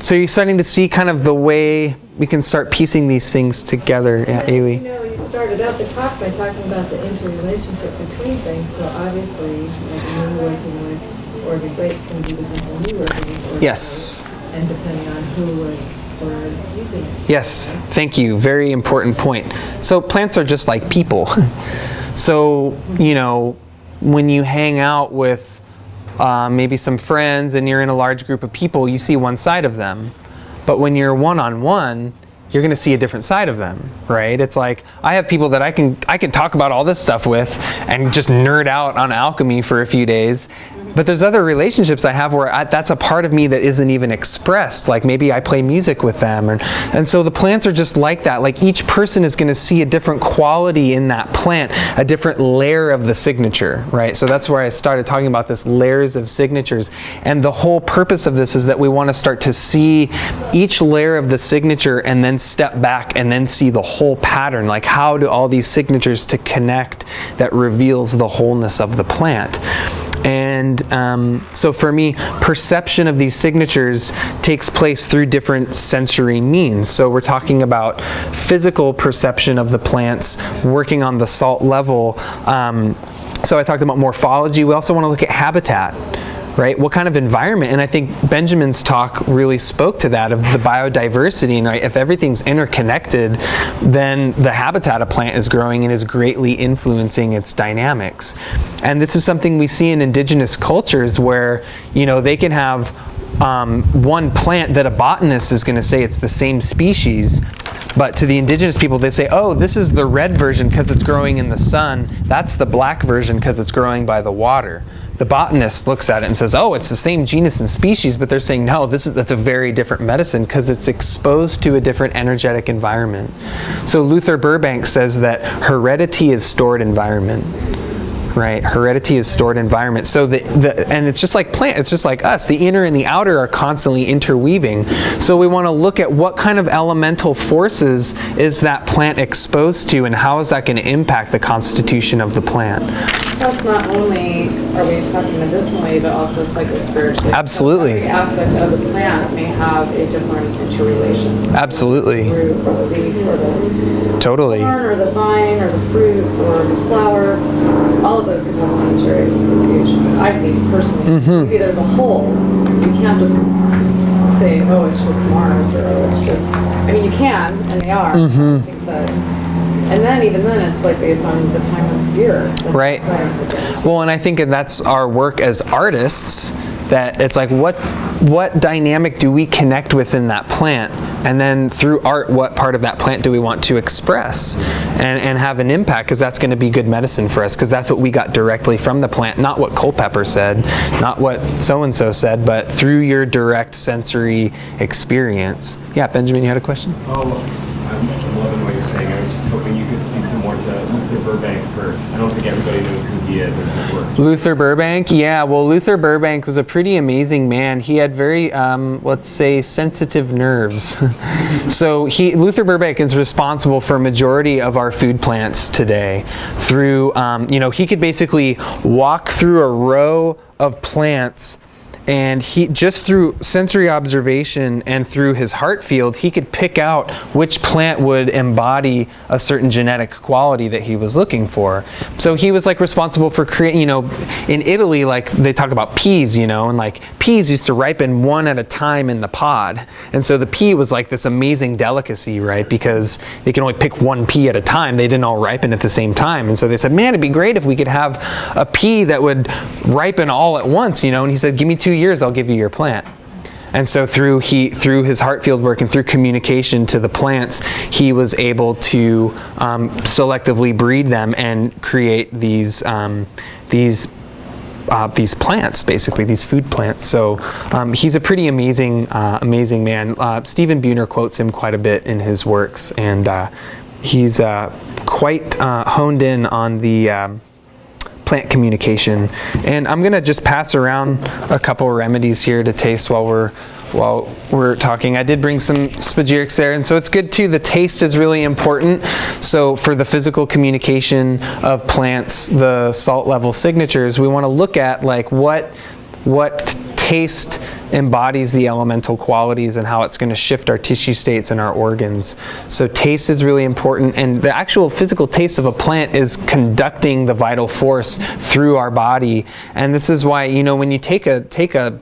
you're starting to see kind of the way we can start piecing these things together. Yeah, Ailey. You know, you started out the talk by talking about the interrelationship between things. So obviously, like me working with organ grapes can be different than me working with organ Yes. grapes, and depending on who we're using it. Yes, thank you. Very important point. So plants are just like people. So, you know, when you hang out with maybe some friends and you're in a large group of people, you see one side of them. But when you're one-on-one, you're going to see a different side of them, right? It's like, I have people that I can talk about all this stuff with and just nerd out on alchemy for a few days. But there's other relationships I have where that's a part of me that isn't even expressed. Like maybe I play music with them. And so the plants are just like that. Like each person is going to see a different quality in that plant, a different layer of the signature, right? So that's where I started talking about this layers of signatures. And the whole purpose of this is that we want to start to see each layer of the signature and then step back and then see the whole pattern. Like how do all these signatures to connect that reveals the wholeness of the plant. And so for me, perception of these signatures takes place through different sensory means. So we're talking about physical perception of the plants, working on the salt level. So I talked about morphology. We also want to look at habitat. Right? What kind of environment? And I think Benjamin's talk really spoke to that, of the biodiversity. And right, if everything's interconnected, then the habitat a plant is growing in is greatly influencing its dynamics. And this is something we see in indigenous cultures where, you know, they can have one plant that a botanist is going to say it's the same species, but to the indigenous people they say, oh, this is the red version because it's growing in the sun, that's the black version because it's growing by the water. The botanist looks at it and says, oh, it's the same genus and species, but they're saying, no, that's a very different medicine because it's exposed to a different energetic environment. So Luther Burbank says that heredity is stored environment. Right, heredity is stored environment. So and it's just like plant. It's just like us. The inner and the outer are constantly interweaving. So we want to look at what kind of elemental forces is that plant exposed to, and how is that going to impact the constitution of the plant. Plus, not only are we talking medicinally, but also psychospiritually. Absolutely. So every aspect of the plant may have a different interrelation. Absolutely. The root or the leaf or the Totally. corn or the vine or the fruit or the flower. All of those can have planetary associations. I think personally, maybe there's a whole. You can't just say, oh, it's just Mars, or oh, it's just. I mean, you can, and they are. I think that. And then even then, it's like based on the time of year. Right. Well, and I think that's our work as artists. That it's like what dynamic do we connect with in that plant, and then through art, what part of that plant do we want to express and have an impact, because that's going to be good medicine for us, because that's what we got directly from the plant, not what Culpeper said, not what so-and-so said, but through your direct sensory experience. Yeah, Benjamin, you had a question? I'm loving what you're saying. I was just hoping you could speak some more to Luther Burbank. I don't think everybody knows who he is and his works. Luther Burbank? Yeah, well, Luther Burbank was a pretty amazing man. He had very, let's say, sensitive nerves. So Luther Burbank is responsible for a majority of our food plants today. Through, he could basically walk through a row of plants and he just through sensory observation and through his heart field, he could pick out which plant would embody a certain genetic quality that he was looking for. So he was like responsible for creating, in Italy, like they talk about peas, and like peas used to ripen one at a time in the pod. And so the pea was like this amazing delicacy, right? Because they can only pick one pea at a time. They didn't all ripen at the same time. And so they said, man, it'd be great if we could have a pea that would ripen all at once, and he said, give me 2 years, I'll give you your plant. And so through his heart field work and through communication to the plants, he was able to selectively breed them and create these plants, basically these food plants. So he's a pretty amazing man. Stephen Buhner quotes him quite a bit in his works, and he's quite honed in on the plant communication. And I'm gonna just pass around a couple remedies here to taste while we're talking. I did bring some spagyrics there, and so it's good too. The taste is really important. So for the physical communication of plants, the salt level signatures, we want to look at like what taste embodies the elemental qualities and how it's going to shift our tissue states and our organs. So taste is really important, and the actual physical taste of a plant is conducting the vital force through our body. And this is why, when you take a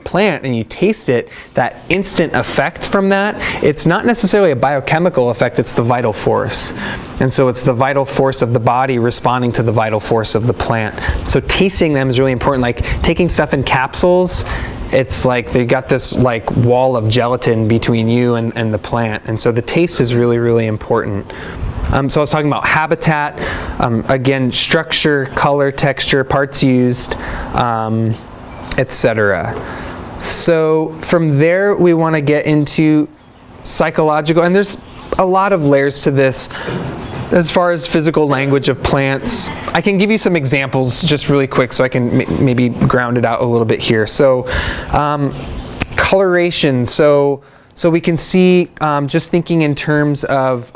plant and you taste it, that instant effect from that, it's not necessarily a biochemical effect, it's the vital force. And so it's the vital force of the body responding to the vital force of the plant. So tasting them is really important. Like taking stuff in capsules, it's like they got this like wall of gelatin between you and the plant. And so the taste is really, really important. So I was talking about habitat, again, structure, color, texture, parts used, etc. So from there, we want to get into psychological, and there's a lot of layers to this. As far as physical language of plants, I can give you some examples just really quick so I can maybe ground it out a little bit here. So coloration, so we can see, just thinking in terms of,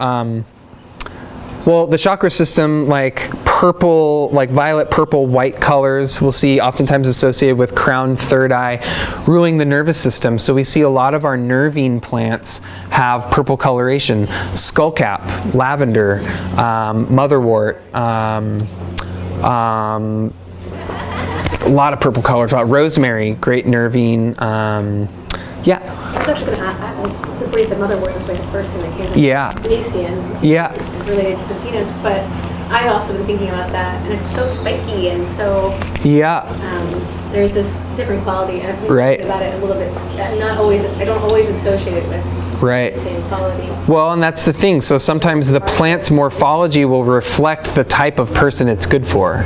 the chakra system, like purple, like violet, purple, white colors, we'll see oftentimes associated with crown, third eye, ruling the nervous system. So we see a lot of our nervine plants have purple coloration. Skullcap, lavender, motherwort, a lot of purple colors. Rosemary, great nervine. Yeah. I was actually going to ask, before you said motherwort, was like the first thing that came to me. Yeah. Gneissian. Yeah. Related to Venus, but I've also been thinking about that, and it's so spiky and so. Yeah. There's this different quality. I've been Right. thinking about it a little bit. Not always. I don't always associate it with Right. the same quality. Well, and that's the thing. So sometimes the plant's morphology will reflect the type of person it's good for.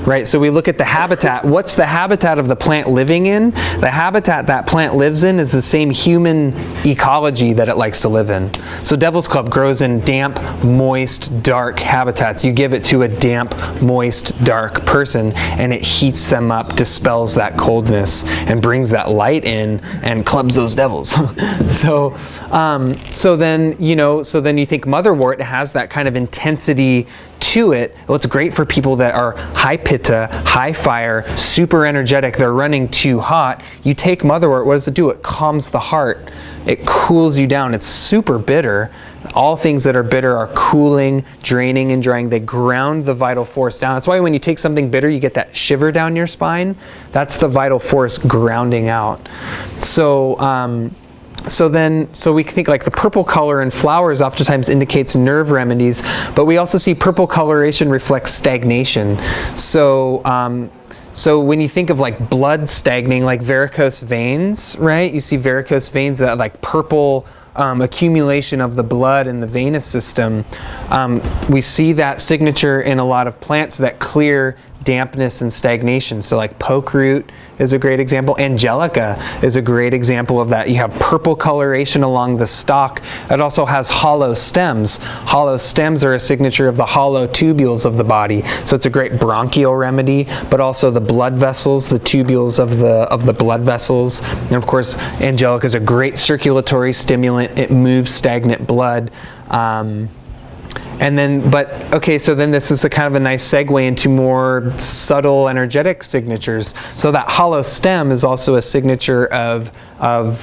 Right, so we look at the habitat. What's the habitat of the plant living in? The habitat that plant lives in is the same human ecology that it likes to live in. So Devil's Club grows in damp, moist, dark habitats. You give it to a damp, moist, dark person, and it heats them up, dispels that coldness, and brings that light in, and clubs those devils. So then you think motherwort has that kind of intensity to it. Well, it's great for people that are high pitta, high fire, super energetic, they're running too hot. You take motherwort, what does it do? It calms the heart. It cools you down. It's super bitter. All things that are bitter are cooling, draining, and drying. They ground the vital force down. That's why when you take something bitter, you get that shiver down your spine. That's the vital force grounding out. So we think like the purple color in flowers oftentimes indicates nerve remedies, but we also see purple coloration reflects stagnation. So when you think of like blood stagnating, like varicose veins, right? You see varicose veins that are like purple accumulation of the blood in the venous system. We see that signature in a lot of plants, that clear dampness and stagnation. So like poke root is a great example. Angelica is a great example of that. You have purple coloration along the stalk. It also has hollow stems. Hollow stems are a signature of the hollow tubules of the body. So it's a great bronchial remedy, but also the blood vessels, the tubules of the blood vessels. And of course, Angelica is a great circulatory stimulant. It moves stagnant blood. And then, so then this is a kind of a nice segue into more subtle energetic signatures. So that hollow stem is also a signature of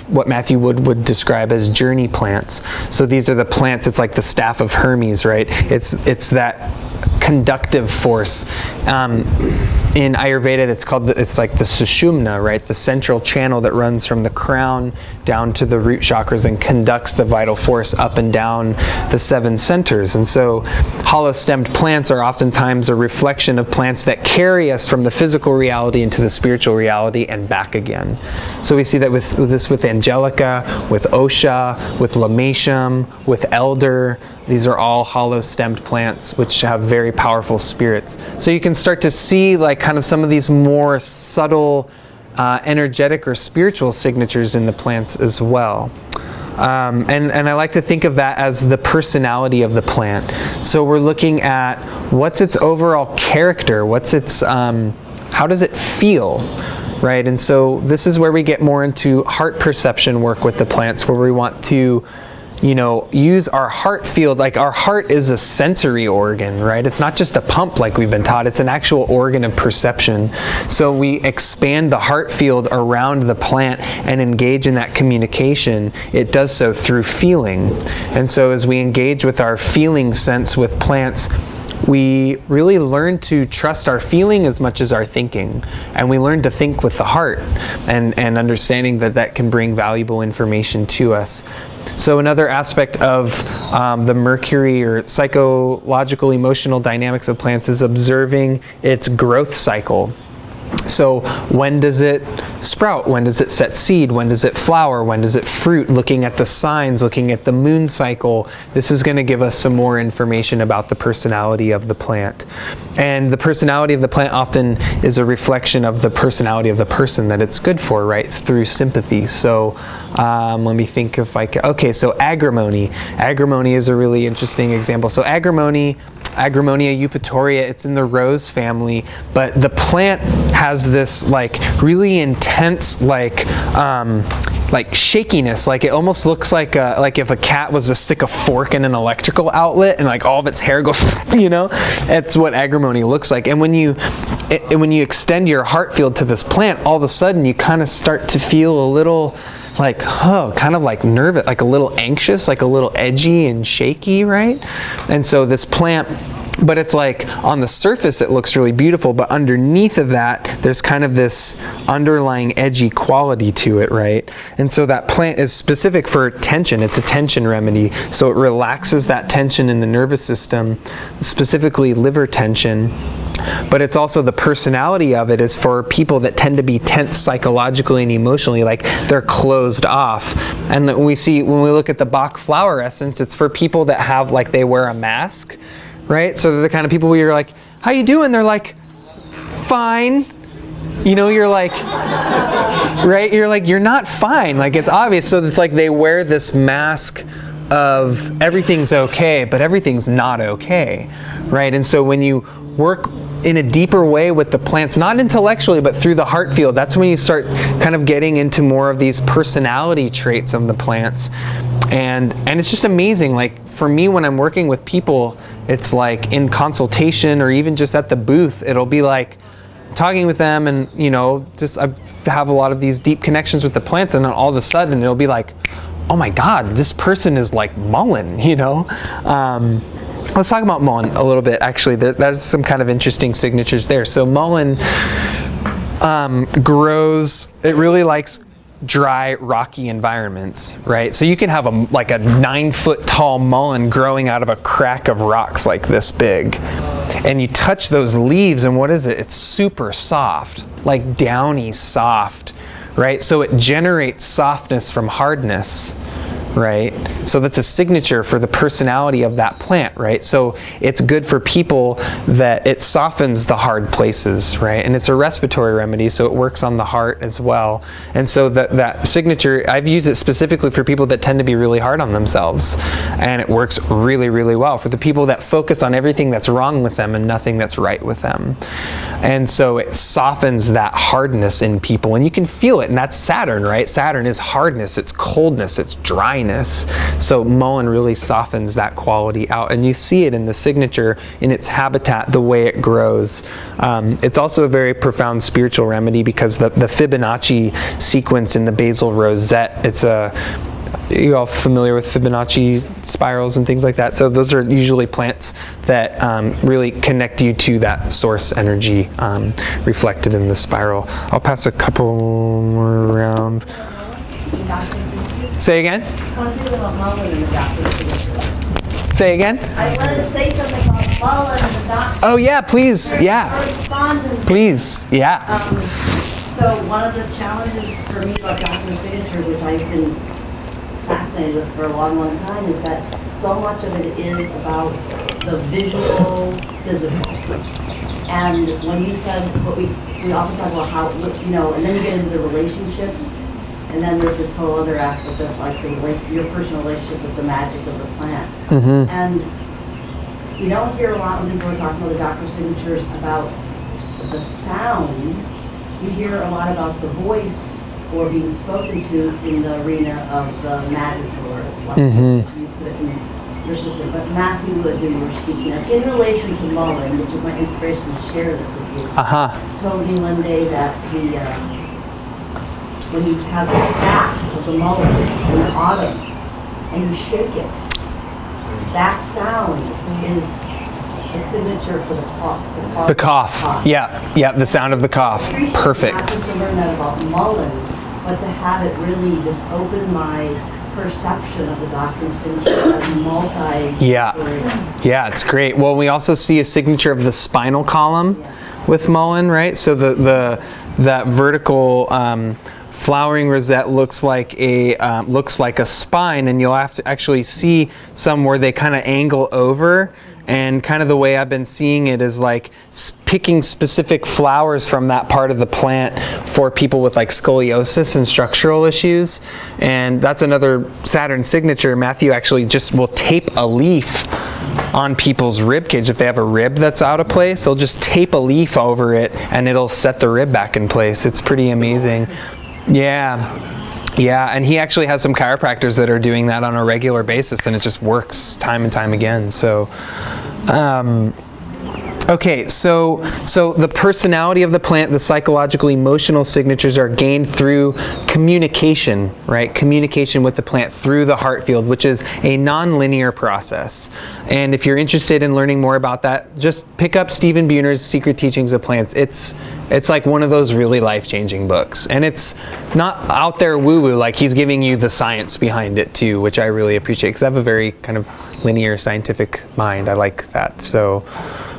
what Matthew Wood would describe as journey plants. So these are the plants, it's like the staff of Hermes, right? It's that conductive force. In Ayurveda, it's like the sushumna, right? The central channel that runs from the crown down to the root chakras and conducts the vital force up and down the 7 centers. And so hollow-stemmed plants are oftentimes a reflection of plants that carry us from the physical reality into the spiritual reality and back again. So we see that with Angelica, with Osha, with Lamatium, with Elder. These are all hollow-stemmed plants which have very powerful spirits. So you can start to see like kind of some of these more subtle energetic or spiritual signatures in the plants as well. And I like to think of that as the personality of the plant. So we're looking at what's its overall character, what's its, how does it feel, right? And so this is where we get more into heart perception work with the plants, where we want to use our heart field. Like our heart is a sensory organ, right? It's not just a pump like we've been taught, it's an actual organ of perception. So we expand the heart field around the plant and engage in that communication. It does so through feeling. And so as we engage with our feeling sense with plants, we really learn to trust our feeling as much as our thinking. And we learn to think with the heart and understanding that can bring valuable information to us. So another aspect of the mercury or psychological emotional dynamics of plants is observing its growth cycle. So when does it sprout? When does it set seed? When does it flower? When does it fruit? Looking at the signs, looking at the moon cycle, this is going to give us some more information about the personality of the plant. And the personality of the plant often is a reflection of the personality of the person that it's good for, right? Through sympathy. So let me think if I can. Okay, so agrimony. Agrimony is a really interesting example. So Agrimonia eupatoria, it's in the rose family, but the plant has this like really intense like shakiness. Like it almost looks like if a cat was to stick a fork in an electrical outlet and like all of its hair goes, It's what agrimony looks like. And when you extend your heart field to this plant, all of a sudden you kind of start to feel a little like, kind of like nervous, like a little anxious, like a little edgy and shaky, right? And so this plant, but it's like on the surface it looks really beautiful, but underneath of that there's kind of this underlying edgy quality to it, right? And so that plant is specific for tension. It's a tension remedy. So it relaxes that tension in the nervous system, specifically liver tension. But it's also the personality of it is for people that tend to be tense psychologically and emotionally, like they're closed off. And when we look at the Bach flower essence, it's for people that have like they wear a mask, right? So they're the kind of people where you're like, how you doing? They're like, fine. You're like, right? You're like, you're not fine. Like it's obvious. So it's like they wear this mask of everything's okay, but everything's not okay, right? And so when you work in a deeper way with the plants, not intellectually, but through the heart field, that's when you start kind of getting into more of these personality traits of the plants. And it's just amazing. Like for me, when I'm working with people, it's like in consultation or even just at the booth, it'll be like talking with them and, just I have a lot of these deep connections with the plants, and then all of a sudden it'll be like, oh my God, this person is like Mullen, Let's talk about Mullen a little bit, actually. There's some kind of interesting signatures there. So Mullen grows, it really likes dry, rocky environments, right? So you can have a 9-foot tall mullen growing out of a crack of rocks like this big. And you touch those leaves and what is it? It's super soft, like downy soft, right? So it generates softness from hardness, right? So that's a signature for the personality of that plant, right? So it's good for people that it softens the hard places, right? And it's a respiratory remedy, so it works on the heart as well. And so that signature, I've used it specifically for people that tend to be really hard on themselves. And it works really, really well for the people that focus on everything that's wrong with them and nothing that's right with them. And so it softens that hardness in people, and you can feel it, and that's Saturn, right? Saturn is hardness, it's coldness, it's dryness. dryness. So Mullen really softens that quality out, and you see it in the signature, in its habitat, the way it grows. It's also a very profound spiritual remedy because the Fibonacci sequence in the basal rosette, you all familiar with Fibonacci spirals and things like that? So those are usually plants that really connect you to that source energy reflected in the spiral. I'll pass a couple more around. Say again? I want to say something about Mullen and the Doctrines. Say again? I want to say something about Mullen and the Doctrines. Oh yeah, please, yeah. Correspondences. Please, yeah. So one of the challenges for me about Doctrine of Signatures, which I've been fascinated with for a long, long time, is that so much of it is about the visual, physical. And when you said what we often talk about how, and then you get into the relationships, and then there's this whole other aspect of like your personal relationship with the magic of the plant. Mm-hmm. And you don't hear a lot when people are talking about the Doctrine of Signatures about the sound. You hear a lot about the voice or being spoken to in the arena of the magic words. Like you put it in your system. But Matthew Wood, who you were speaking of, in relation to Mullen, which is my inspiration to share this with you, told me one day that when you have the staff of the Mullen in the autumn and you shake it, that sound is a signature for the cough. The cough. Yeah, the sound of the cough. Perfect. Not just to learn that about Mullen, but to have it really just open my perception of the Doctrine of Signatures as multi. Yeah, it's great. Well, we also see a signature of the spinal column with Mullen, right? So that vertical flowering rosette looks like a spine, and you'll have to actually see some where they kind of angle over. And kind of the way I've been seeing it is like picking specific flowers from that part of the plant for people with like scoliosis and structural issues. And that's another Saturn signature. Matthew actually just will tape a leaf on people's rib cage. If they have a rib that's out of place, they'll just tape a leaf over it and it'll set the rib back in place. It's pretty amazing. Yeah, and he actually has some chiropractors that are doing that on a regular basis, and it just works time and time again. So, okay, so the personality of the plant, the psychological, emotional signatures are gained through communication, right? Communication with the plant through the heart field, which is a non-linear process. And if you're interested in learning more about that, just pick up Stephen Buhner's Secret Teachings of Plants. It's like one of those really life-changing books. And it's not out there woo-woo, like he's giving you the science behind it too, which I really appreciate because I have a very kind of linear scientific mind. I like that. So.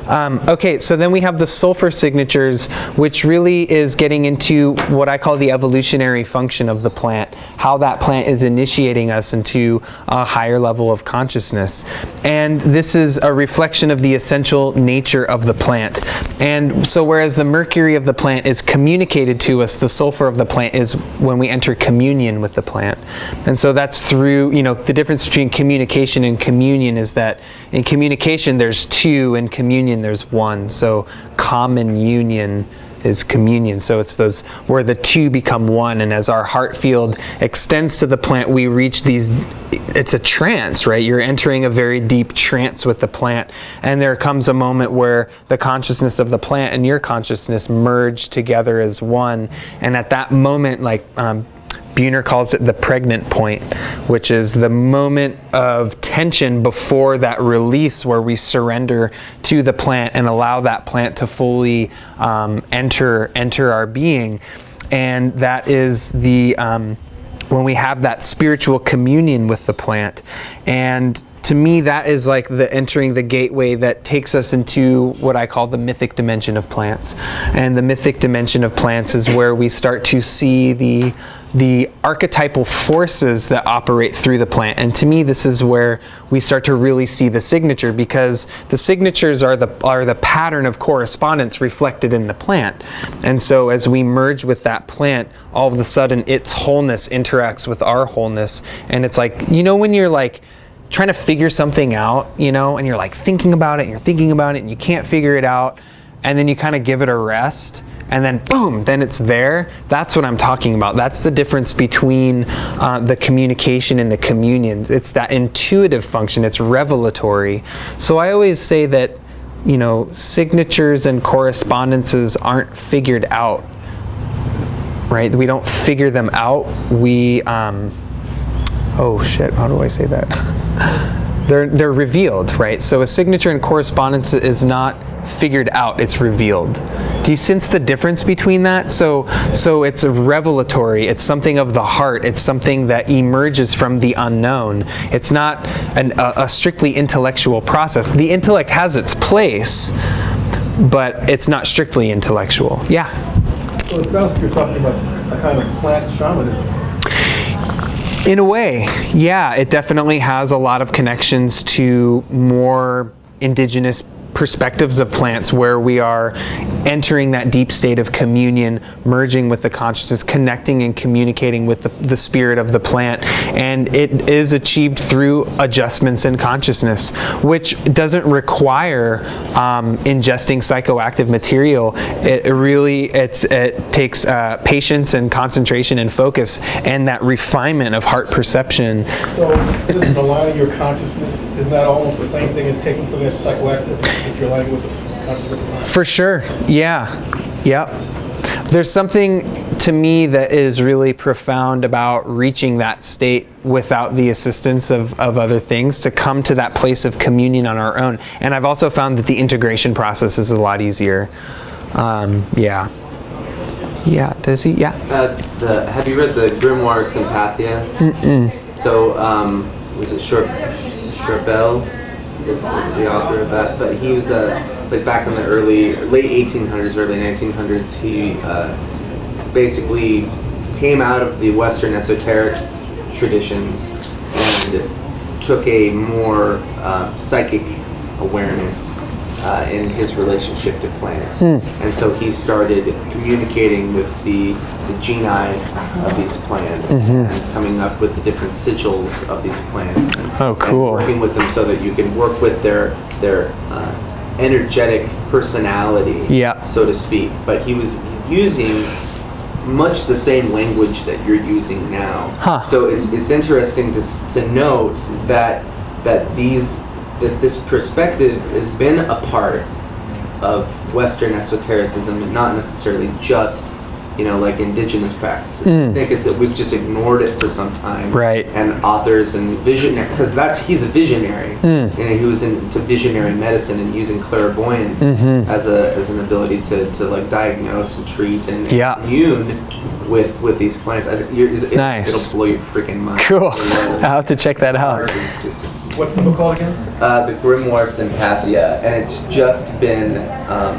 Okay, so then we have the sulfur signatures, which really is getting into what I call the evolutionary function of the plant, how that plant is initiating us into a higher level of consciousness. And this is a reflection of the essential nature of the plant. And so whereas the mercury of the plant is communicated to us, the sulfur of the plant is when we enter communion with the plant. And so that's through, the difference between communication and communion is that in communication there's two, in communion there's one. So common union is communion. So it's those where the two become one, and as our heart field extends to the plant, we reach it's a trance, right? You're entering a very deep trance with the plant, and there comes a moment where the consciousness of the plant and your consciousness merge together as one, and at that moment, like Buhner calls it the pregnant point, which is the moment of tension before that release where we surrender to the plant and allow that plant to fully enter our being. And that is when we have that spiritual communion with the plant. And to me, that is like entering the gateway that takes us into what I call the mythic dimension of plants. And the mythic dimension of plants is where we start to see the archetypal forces that operate through the plant. And to me, this is where we start to really see the signature, because the signatures are the pattern of correspondence reflected in the plant. And so as we merge with that plant, all of a sudden its wholeness interacts with our wholeness. And it's like, when you're like trying to figure something out, and you're like thinking about it and you're thinking about it and you can't figure it out. and then you kind of give it a rest, and then boom, then it's there. That's what I'm talking about. That's the difference between the communication and the communion. It's that intuitive function. It's revelatory. So I always say that, you know, signatures and correspondences aren't figured out, right? We don't figure them out. We, oh shit, how do I say that? They're revealed, right? So a signature and correspondence is not figured out, it's revealed. Do you sense the difference between that? So it's a revelatory, it's something of the heart, it's something that emerges from the unknown. It's not a strictly intellectual process. The intellect has its place, but it's not strictly intellectual. Yeah? Well, it sounds like you're talking about a kind of plant shamanism. In a way, yeah, it definitely has a lot of connections to more indigenous perspectives of plants, where we are entering that deep state of communion, merging with the consciousness, connecting and communicating with the spirit of the plant. And it is achieved through adjustments in consciousness, which doesn't require ingesting psychoactive material. It takes patience and concentration and focus and that refinement of heart perception. So just aligning your consciousness, isn't that almost the same thing as taking something that's psychoactive? If you're aligning with the consciousness? For sure, yeah, yep. There's something to me that is really profound about reaching that state without the assistance of other things, to come to that place of communion on our own. And I've also found that the integration process is a lot easier. Yeah. Yeah, does he? Yeah. Have you read the Grimoire Sympathia? So, was it Herbal? Was the author of that, but he was like back in the late 1800s, early 1900s. He basically came out of the Western esoteric traditions and took a more psychic awareness in his relationship to plants, and so he started communicating with the genii of these plants and coming up with the different sigils of these plants. Oh, cool. And working with them so that you can work with their energetic personality, so to speak. But he was using much the same language that you're using now. So it's interesting to note that this perspective has been a part of Western esotericism, and not necessarily just, like indigenous practices. I think it's that we've just ignored it for some time. Right. And authors and visionary, because he's a visionary. He was into visionary medicine and using clairvoyance as an ability to like diagnose and treat and commune with these plants. Nice. It'll blow your freaking mind. Cool. I'll have to check that out. What's the book called again? The Grimoire Sympathia, and it's just been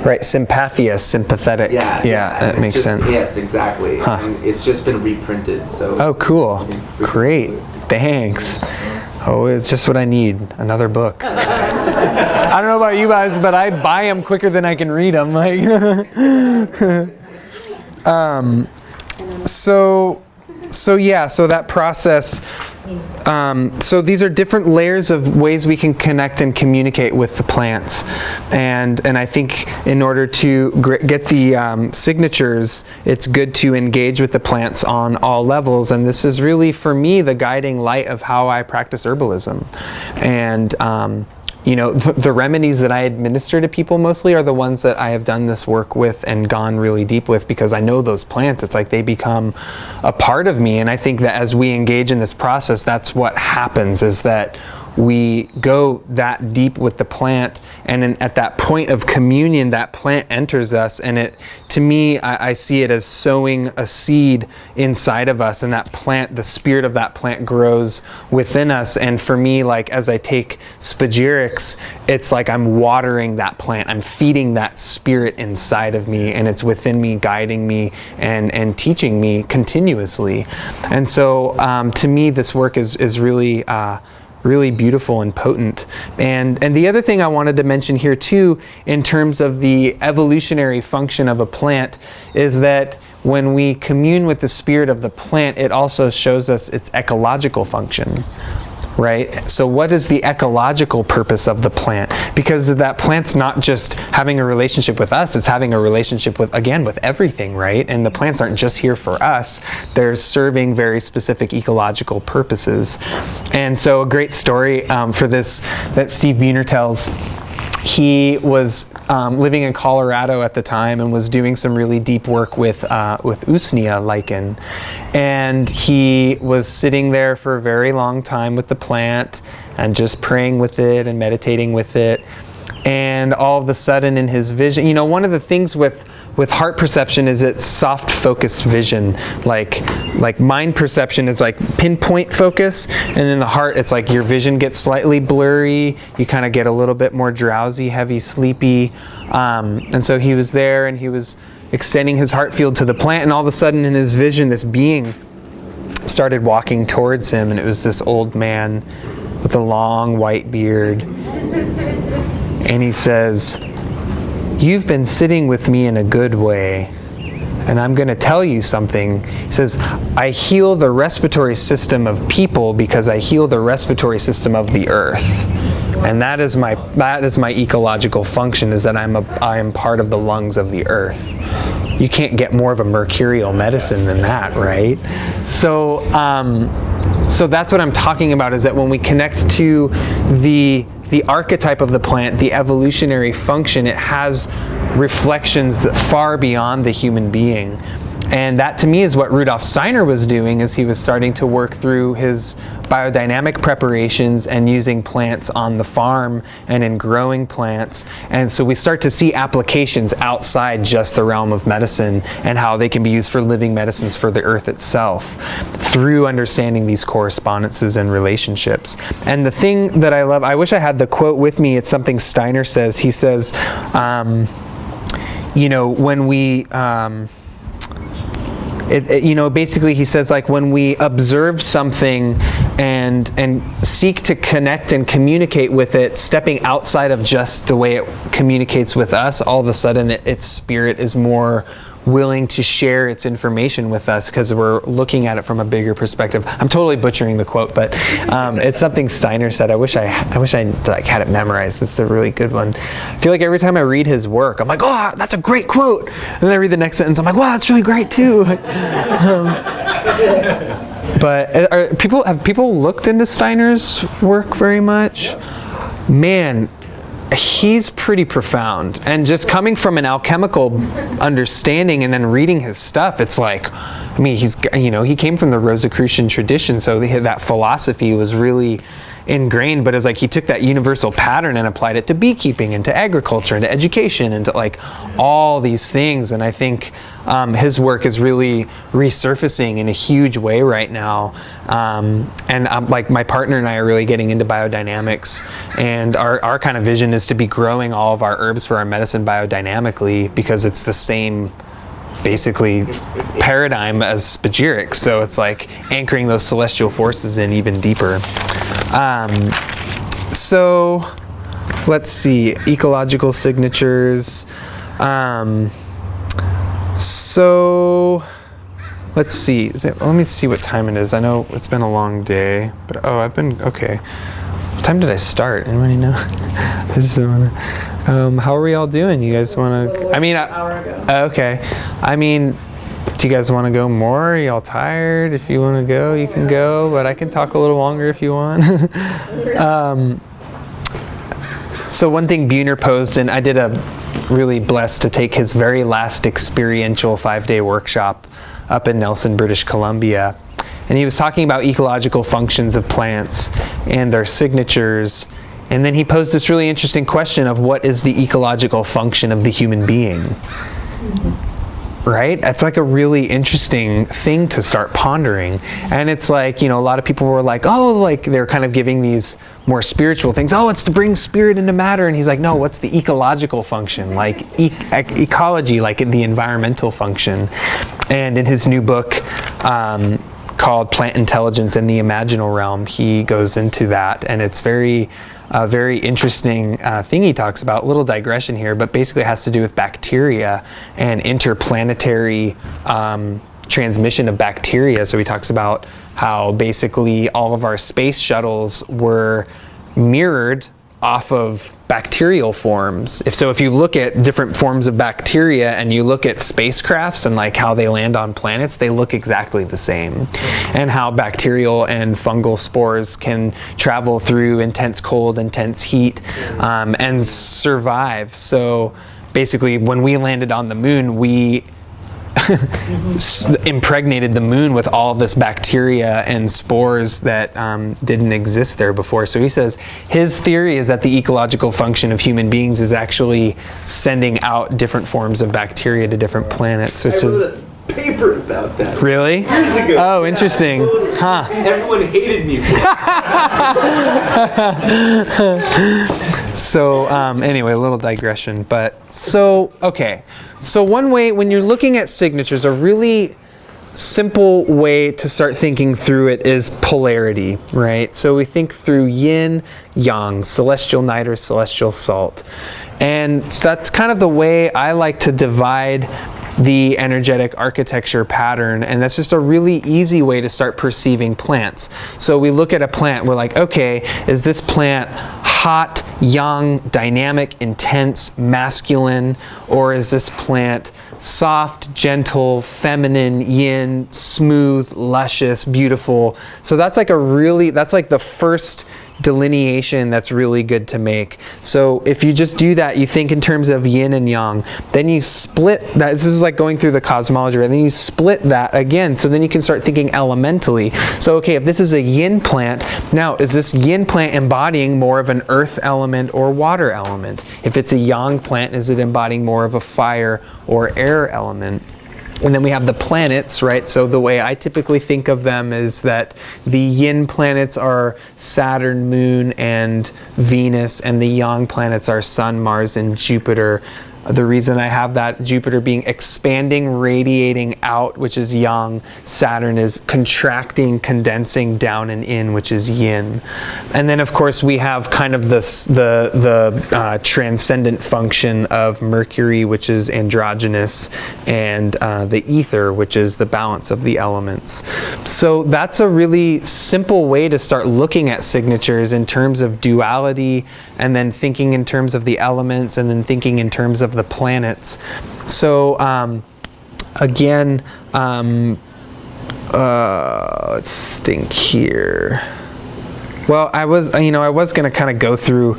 right, sympathia, sympathetic. Yeah, that makes sense. Yes, exactly. And it's just been reprinted. So. Oh, cool. Great. Thanks. Oh, it's just what I need. Another book. I don't know about you guys, but I buy them quicker than I can read them. So that process. So these are different layers of ways we can connect and communicate with the plants, and I think in order to get the signatures, it's good to engage with the plants on all levels. And this is really, for me, the guiding light of how I practice herbalism. And the remedies that I administer to people mostly are the ones that I have done this work with and gone really deep with, because I know those plants. It's like they become a part of me. And I think that as we engage in this process, that's what happens, is that we go that deep with the plant, and at that point of communion, that plant enters us, and to me, I see it as sowing a seed inside of us, and that plant, the spirit of that plant grows within us. And for me, like as I take spagyrics, it's like I'm watering that plant, I'm feeding that spirit inside of me, and it's within me, guiding me and teaching me continuously. And so to me, this work is really really beautiful and potent. And the other thing I wanted to mention here too, in terms of the evolutionary function of a plant, is that when we commune with the spirit of the plant, it also shows us its ecological function. right? So what is the ecological purpose of the plant? Because that plant's not just having a relationship with us, it's having a relationship with, again, with everything, right? And the plants aren't just here for us, they're serving very specific ecological purposes. And so a great story for this that Steve Buhner tells. He was living in Colorado at the time and was doing some really deep work with Usnea lichen. And he was sitting there for a very long time with the plant and just praying with it and meditating with it. And all of a sudden in his vision, you know, one of the things with heart perception is it's soft focused vision. Like mind perception is like pinpoint focus, and in the heart it's like your vision gets slightly blurry, you kind of get a little bit more drowsy, heavy, sleepy. And so he was there and he was extending his heart field to the plant, and all of a sudden in his vision this being started walking towards him, and it was this old man with a long white beard. And he says, "You've been sitting with me in a good way, and I'm going to tell you something." He says, "I heal the respiratory system of people because I heal the respiratory system of the earth. And that is my ecological function, is that I am part of the lungs of the earth." You can't get more of a mercurial medicine than that, right? So that's what I'm talking about, is that when we connect to the archetype of the plant, the evolutionary function, it has reflections that far beyond the human being. And that to me is what Rudolf Steiner was doing, as he was starting to work through his biodynamic preparations and using plants on the farm and in growing plants. And so we start to see applications outside just the realm of medicine and how they can be used for living medicines for the earth itself through understanding these correspondences and relationships. And the thing that I love, I wish I had the quote with me, it's something Steiner says. He says, you know, when we... you know, basically he says, like, when we observe something and seek to connect and communicate with it, stepping outside of just the way it communicates with us, all of a sudden its spirit is more willing to share its information with us because we're looking at it from a bigger perspective. I'm totally butchering the quote, but it's something Steiner said. I wish I like had it memorized. It's a really good one. I feel like every time I read his work, I'm like, oh, that's a great quote. And then I read the next sentence, I'm like, wow, that's really great too. But have people looked into Steiner's work very much? Man, he's pretty profound. And just coming from an alchemical understanding and then reading his stuff, it's like, I mean, he came from the Rosicrucian tradition, so that philosophy was really ingrained, but it's like he took that universal pattern and applied it to beekeeping and to agriculture and to education and to like all these things. And I think his work is really resurfacing in a huge way right now. And like my partner and I are really getting into biodynamics, and our kind of vision is to be growing all of our herbs for our medicine biodynamically, because it's the same basically paradigm as spagyrics. So it's like anchoring those celestial forces in even deeper. So let's see, ecological signatures. So let's see, let me see what time it is. I know it's been a long day, but okay. What time did I start? Anybody know? I just don't wanna, how are we all doing? You guys want to? I mean, an hour ago. Okay. I mean, do you guys want to go more? Are y'all tired? If you want to go, you can go, but I can talk a little longer if you want. So one thing Buhner posed, and I did really blessed to take his very last experiential 5-day workshop up in Nelson, British Columbia. And he was talking about ecological functions of plants and their signatures. And then he posed this really interesting question of what is the ecological function of the human being? Right? That's like a really interesting thing to start pondering. And it's like, you know, a lot of people were like, oh, like they're kind of giving these more spiritual things. Oh, it's to bring spirit into matter. And he's like, no, what's the ecological function? Like ecology, like the environmental function. And in his new book, called Plant Intelligence in the Imaginal Realm, he goes into that, and it's very interesting thing he talks about. Little digression here, but basically it has to do with bacteria and interplanetary transmission of bacteria. So he talks about how basically all of our space shuttles were mirrored off of bacterial forms. If you look at different forms of bacteria and you look at spacecrafts and like how they land on planets, they look exactly the same. And how bacterial and fungal spores can travel through intense cold, intense heat, and survive. So basically when we landed on the moon, we impregnated the moon with all of this bacteria and spores that didn't exist there before. So he says his theory is that the ecological function of human beings is actually sending out different forms of bacteria to different planets, which is a paper about that. really Years ago. oh interesting, huh? Everyone hated me for it. So anyway, a little digression, but so one way when you're looking at signatures, a really simple way to start thinking through it is polarity, right? So we think through yin, yang, celestial night or celestial salt. And so that's kind of the way I like to divide the energetic architecture pattern, and that's just a really easy way to start perceiving plants. So we look at a plant, we're like, okay, is this plant hot, young, dynamic, intense, masculine, or is this plant soft, gentle, feminine, yin, smooth, luscious, beautiful? So that's like the first delineation that's really good to make. So if you just do that, you think in terms of yin and yang, then you split that. This is like going through the cosmology, and then you split that again, so then you can start thinking elementally. So okay, if this is a yin plant, now is this yin plant embodying more of an earth element or water element? If it's a yang plant, is it embodying more of a fire or air element? And then we have the planets, right? So the way I typically think of them is that the yin planets are Saturn, Moon, and Venus, and the yang planets are Sun, Mars, and Jupiter. The reason I have that, Jupiter being expanding, radiating out, which is yang. Saturn is contracting, condensing down and in, which is yin. And then of course we have kind of the transcendent function of Mercury, which is androgynous, and the ether, which is the balance of the elements. So that's a really simple way to start looking at signatures in terms of duality, and then thinking in terms of the elements, and then thinking in terms of the planets. So again, let's think here. Well, I was going to kind of go through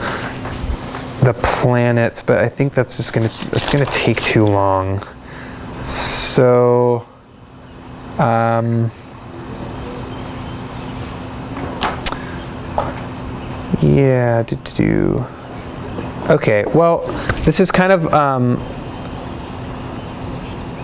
the planets, but I think that's going to take too long. So yeah, okay, well, this is kind of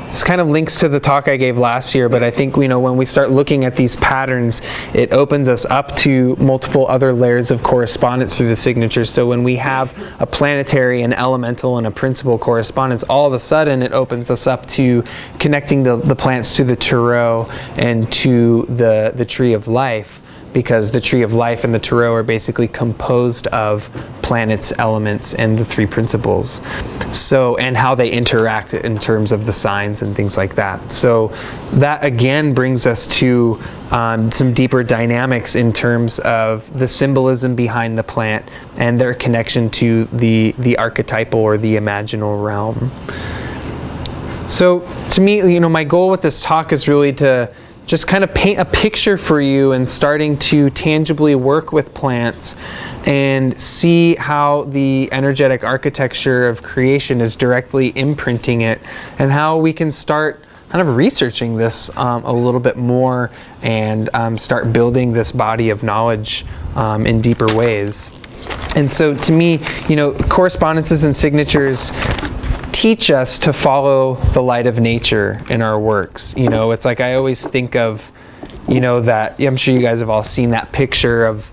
this kind of links to the talk I gave last year, but I think, when we start looking at these patterns, it opens us up to multiple other layers of correspondence through the signatures. So when we have a planetary, an elemental, and a principal correspondence, all of a sudden it opens us up to connecting the plants to the tarot and to the tree of life, because the tree of life and the tarot are basically composed of planets, elements, and the three principles. So, and how they interact in terms of the signs and things like that. So that again brings us to some deeper dynamics in terms of the symbolism behind the plant and their connection to the archetypal or the imaginal realm. So to me, my goal with this talk is really to just kind of paint a picture for you and starting to tangibly work with plants and see how the energetic architecture of creation is directly imprinting it, and how we can start kind of researching this a little bit more and start building this body of knowledge in deeper ways. And so to me, correspondences and signatures teach us to follow the light of nature in our works. It's like I always think of, that I'm sure you guys have all seen that picture of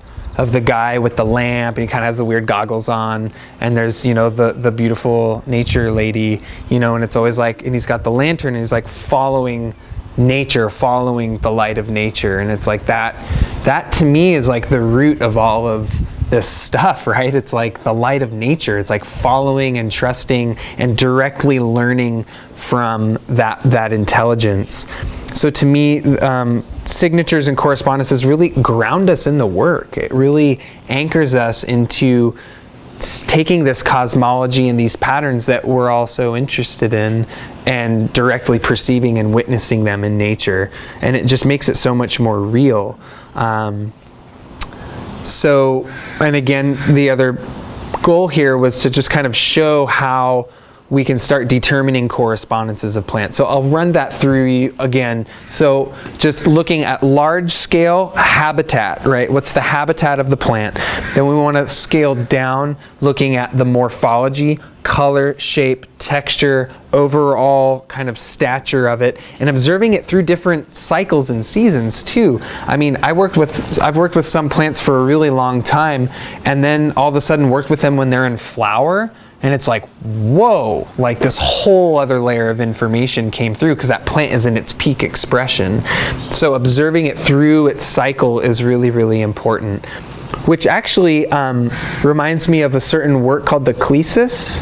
the guy with the lamp, and he kind of has the weird goggles on, and there's the beautiful nature lady, and it's always like, and he's got the lantern, and he's like following nature, following the light of nature, and it's like that to me is like the root of all of this stuff, right? It's like the light of nature. It's like following and trusting and directly learning from that intelligence. So to me, signatures and correspondences really ground us in the work. It really anchors us into taking this cosmology and these patterns that we're all so interested in and directly perceiving and witnessing them in nature. And it just makes it so much more real. And again, the other goal here was to just kind of show how we can start determining correspondences of plants. So I'll run that through you again. So just looking at large scale habitat, right? What's the habitat of the plant? Then we want to scale down, looking at the morphology, color, shape, texture, overall kind of stature of it, and observing it through different cycles and seasons too. I mean, I've worked with some plants for a really long time, and then all of a sudden worked with them when they're in flower. And it's like, whoa, like this whole other layer of information came through because that plant is in its peak expression. So observing it through its cycle is really, really important. Which actually reminds me of a certain work called the Clesis.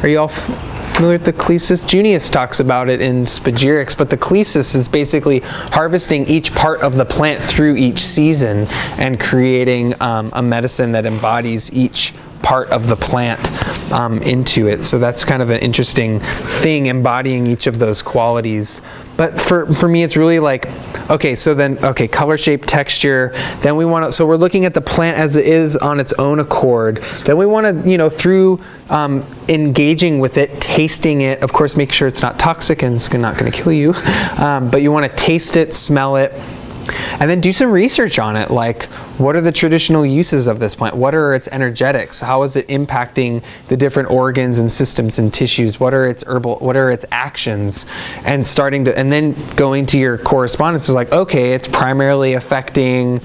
Are you all familiar with the Clesis? Junius talks about it in Spagyrics, but the Clesis is basically harvesting each part of the plant through each season and creating a medicine that embodies each part of the plant into it. So that's kind of an interesting thing, embodying each of those qualities. But for me, it's really like, okay, so then, okay, color, shape, texture. Then we want to, so we're looking at the plant as it is on its own accord. Then we want to, you know, through engaging with it, tasting it, of course, make sure it's not toxic and it's not going to kill you. But you want to taste it, smell it, and then do some research on it, like what are the traditional uses of this plant? What are its energetics? How is it impacting the different organs and systems and tissues? What are its herbal, what are its actions? And then going to your correspondences, like, okay, it's primarily affecting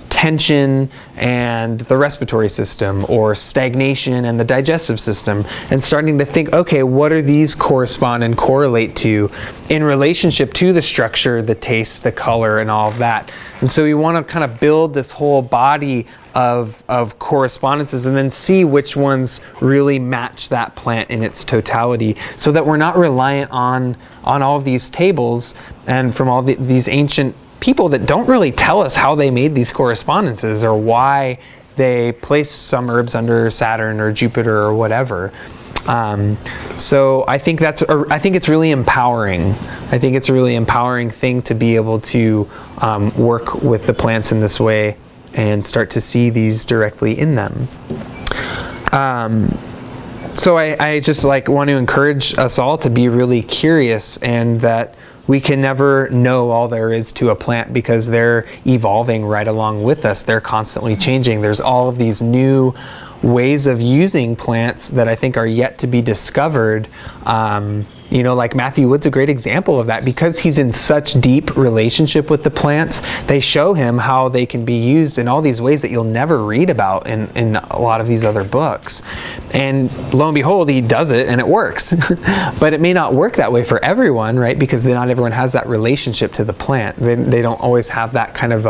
tension and the respiratory system, or stagnation and the digestive system, and starting to think, okay, what do these correspond and correlate to in relationship to the structure, the taste, the color, and all of that. And so you want to kind of build this whole body of correspondences and then see which ones really match that plant in its totality, so that we're not reliant on all of these tables and from all these ancient people that don't really tell us how they made these correspondences or why they placed some herbs under Saturn or Jupiter or whatever. So I think it's really empowering. I think it's a really empowering thing to be able to work with the plants in this way and start to see these directly in them. So I just want to encourage us all to be really curious, and that we can never know all there is to a plant because they're evolving right along with us. They're constantly changing. There's all of these new ways of using plants that I think are yet to be discovered. Like Matthew Wood's a great example of that, because he's in such deep relationship with the plants. They show him how they can be used in all these ways that you'll never read about in a lot of these other books. And lo and behold, he does it and it works. But it may not work that way for everyone, right? Because not everyone has that relationship to the plant. They don't always have that kind of,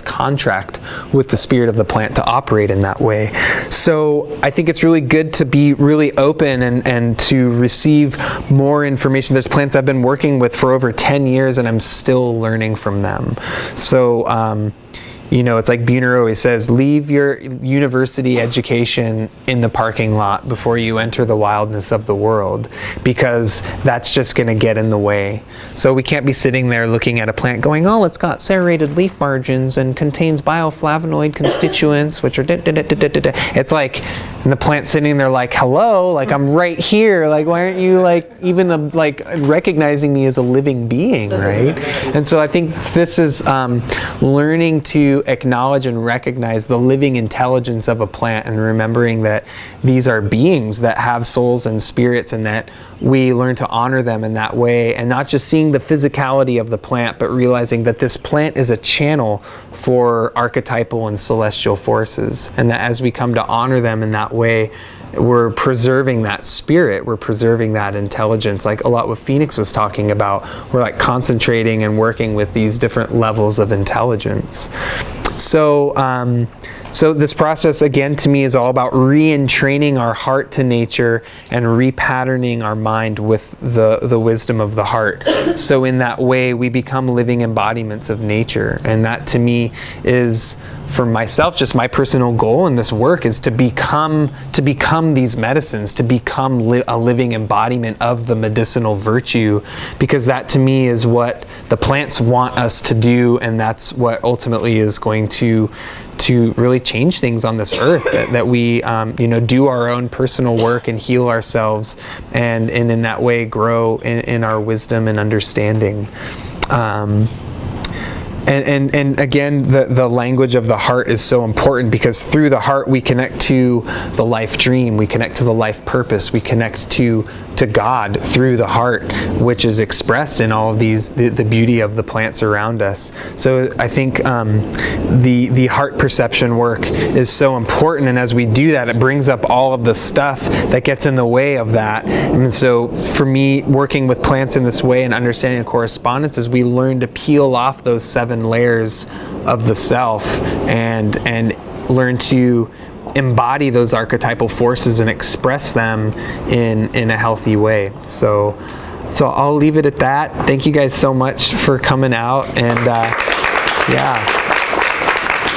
contract with the spirit of the plant to operate in that way. So I think it's really good to be really open and to receive more information. There's plants I've been working with for over 10 years and I'm still learning from them. So, it's like Buhner always says, leave your university education in the parking lot before you enter the wildness of the world, because that's just going to get in the way. So we can't be sitting there looking at a plant going, oh, it's got serrated leaf margins and contains bioflavonoid constituents, which are It's like, and the plant sitting there like, hello, like I'm right here. Like, why aren't you even recognizing me as a living being, right? And so I think this is learning to acknowledge and recognize the living intelligence of a plant, and remembering that these are beings that have souls and spirits, and that we learn to honor them in that way, and not just seeing the physicality of the plant, but realizing that this plant is a channel for archetypal and celestial forces, and that as we come to honor them in that way, we're preserving that spirit, we're preserving that intelligence, like a lot what Phoenix was talking about. We're concentrating and working with these different levels of intelligence. So this process, again, to me is all about re-entraining our heart to nature and repatterning our mind with the wisdom of the heart. So in that way, we become living embodiments of nature. And that to me is, for myself, just my personal goal in this work is to become these medicines, to become a living embodiment of the medicinal virtue, because that to me is what the plants want us to do, and that's what ultimately is going to really change things on this earth, that we do our own personal work and heal ourselves, and in that way grow in our wisdom and understanding. And again, the language of the heart is so important, because through the heart we connect to the life dream, we connect to the life purpose, we connect to God through the heart, which is expressed in all of these, the beauty of the plants around us. So I think the heart perception work is so important, and as we do that, it brings up all of the stuff that gets in the way of that. And so for me, working with plants in this way and understanding the correspondences, we learn to peel off those 7 layers of the self and learn to embody those archetypal forces and express them in a healthy way. So I'll leave it at that. Thank you guys so much for coming out, and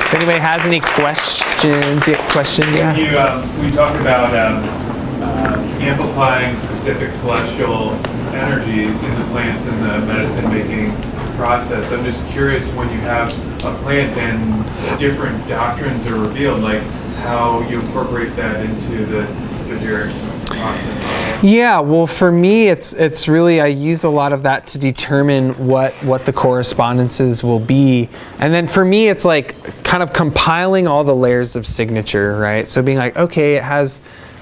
if anybody has any questions, Yeah. We talked about amplifying specific celestial energies in the plants in the medicine making process. I'm just curious, when you have a plant and different doctrines are revealed, like how you incorporate that into the esoteric process. Yeah, well, for me, it's really, I use a lot of that to determine what the correspondences will be. And then for me, it's like kind of compiling all the layers of signature, right? So being like, okay, it has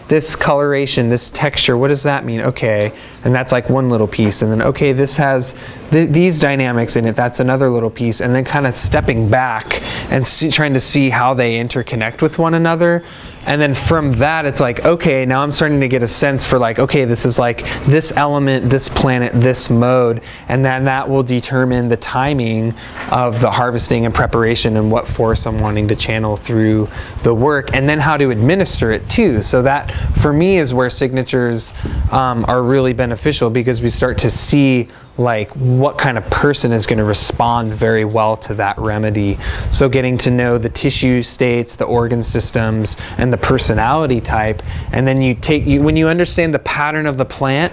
this coloration, this texture, what does that mean? Okay, and that's like one little piece. And then, okay, this has these dynamics in it, that's another little piece. And then kind of stepping back and trying to see how they interconnect with one another. And then from that, it's like, okay, now I'm starting to get a sense for like, okay, this is like this element, this planet, this mode, and then that will determine the timing of the harvesting and preparation and what force I'm wanting to channel through the work, and then how to administer it too. So that, for me, is where signatures are really beneficial, because we start to see like what kind of person is going to respond very well to that remedy. So getting to know the tissue states, the organ systems, and the personality type, and then when you understand the pattern of the plant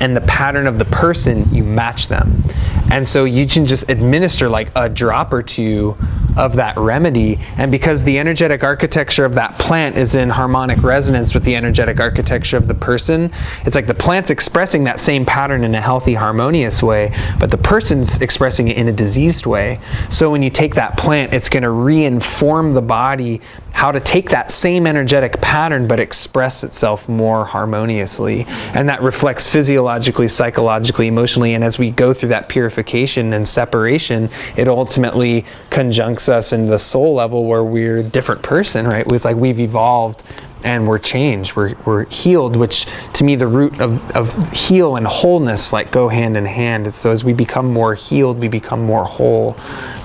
and the pattern of the person, you match them. And so you can just administer like a drop or two of that remedy, and because the energetic architecture of that plant is in harmonic resonance with the energetic architecture of the person, it's like the plant's expressing that same pattern in a healthy, harmonious way, but the person's expressing it in a diseased way. So when you take that plant, it's going to re-inform the body how to take that same energetic pattern but express itself more harmoniously. And that reflects physiologically, psychologically, emotionally, and as we go through that purification and separation, it ultimately conjuncts us in the soul level where we're a different person, right? It's like we've evolved and we're changed, we're healed, which to me the root of heal and wholeness like go hand in hand. So as we become more healed, we become more whole,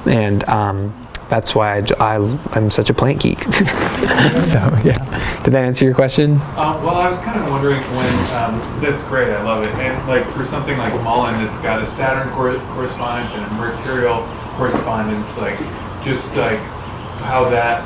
and that's why I'm such a plant geek. So yeah, did that answer your question? Well, I was kind of wondering when, that's great, I love it. And like for something like Mullen, it's got a Saturn correspondence and a Mercurial correspondence, like just like how that,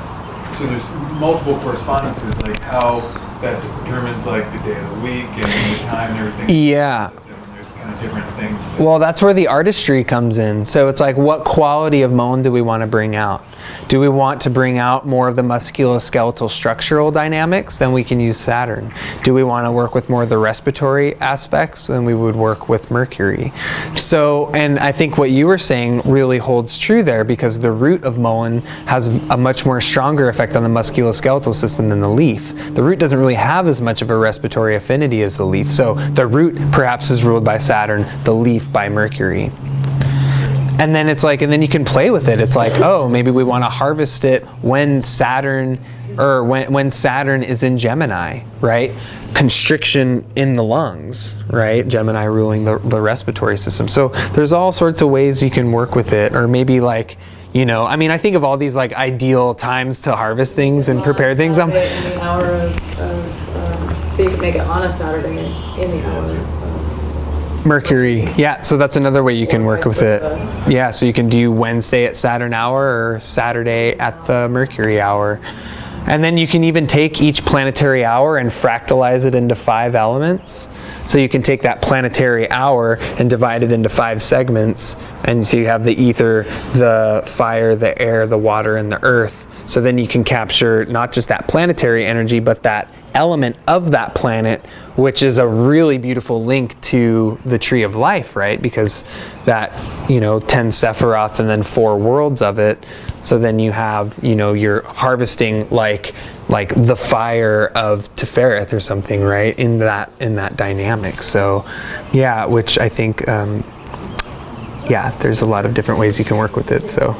so there's multiple correspondences, like how that determines like the day of the week and the time and everything. Yeah. There's kind of different things. Well, that's where the artistry comes in. So it's like, what quality of Mullen do we want to bring out? Do we want to bring out more of the musculoskeletal structural dynamics? Then we can use Saturn. Do we want to work with more of the respiratory aspects? Then we would work with Mercury. So, and I think what you were saying really holds true there, because the root of Mullen has a much more stronger effect on the musculoskeletal system than the leaf. The root doesn't really have as much of a respiratory affinity as the leaf. So the root perhaps is ruled by Saturn, the leaf by Mercury. And then it's like, and then you can play with it. It's like, oh, maybe we want to harvest it when Saturn, or when Saturn is in Gemini, right? Constriction in the lungs, right? Gemini ruling the respiratory system. So there's all sorts of ways you can work with it. Or maybe like You know, I mean, I think of all these like ideal times to harvest things and prepare things. Saturday in the hour so you can make it on a Saturday in the hour. Mercury, yeah, so that's another way you can work with it. Yeah, so you can do Wednesday at Saturn hour or Saturday at the Mercury hour. And then you can even take each planetary hour and fractalize it into 5 elements. So you can take that planetary hour and divide it into 5 segments. And so you have the ether, the fire, the air, the water, and the earth. So then you can capture not just that planetary energy, but that element of that planet, which is a really beautiful link to the tree of life, right? Because that, 10 Sephiroth and then 4 worlds of it. So then you have, you're harvesting like the fire of Tefereth or something, right? In that dynamic. So yeah, which I think, there's a lot of different ways you can work with it. So.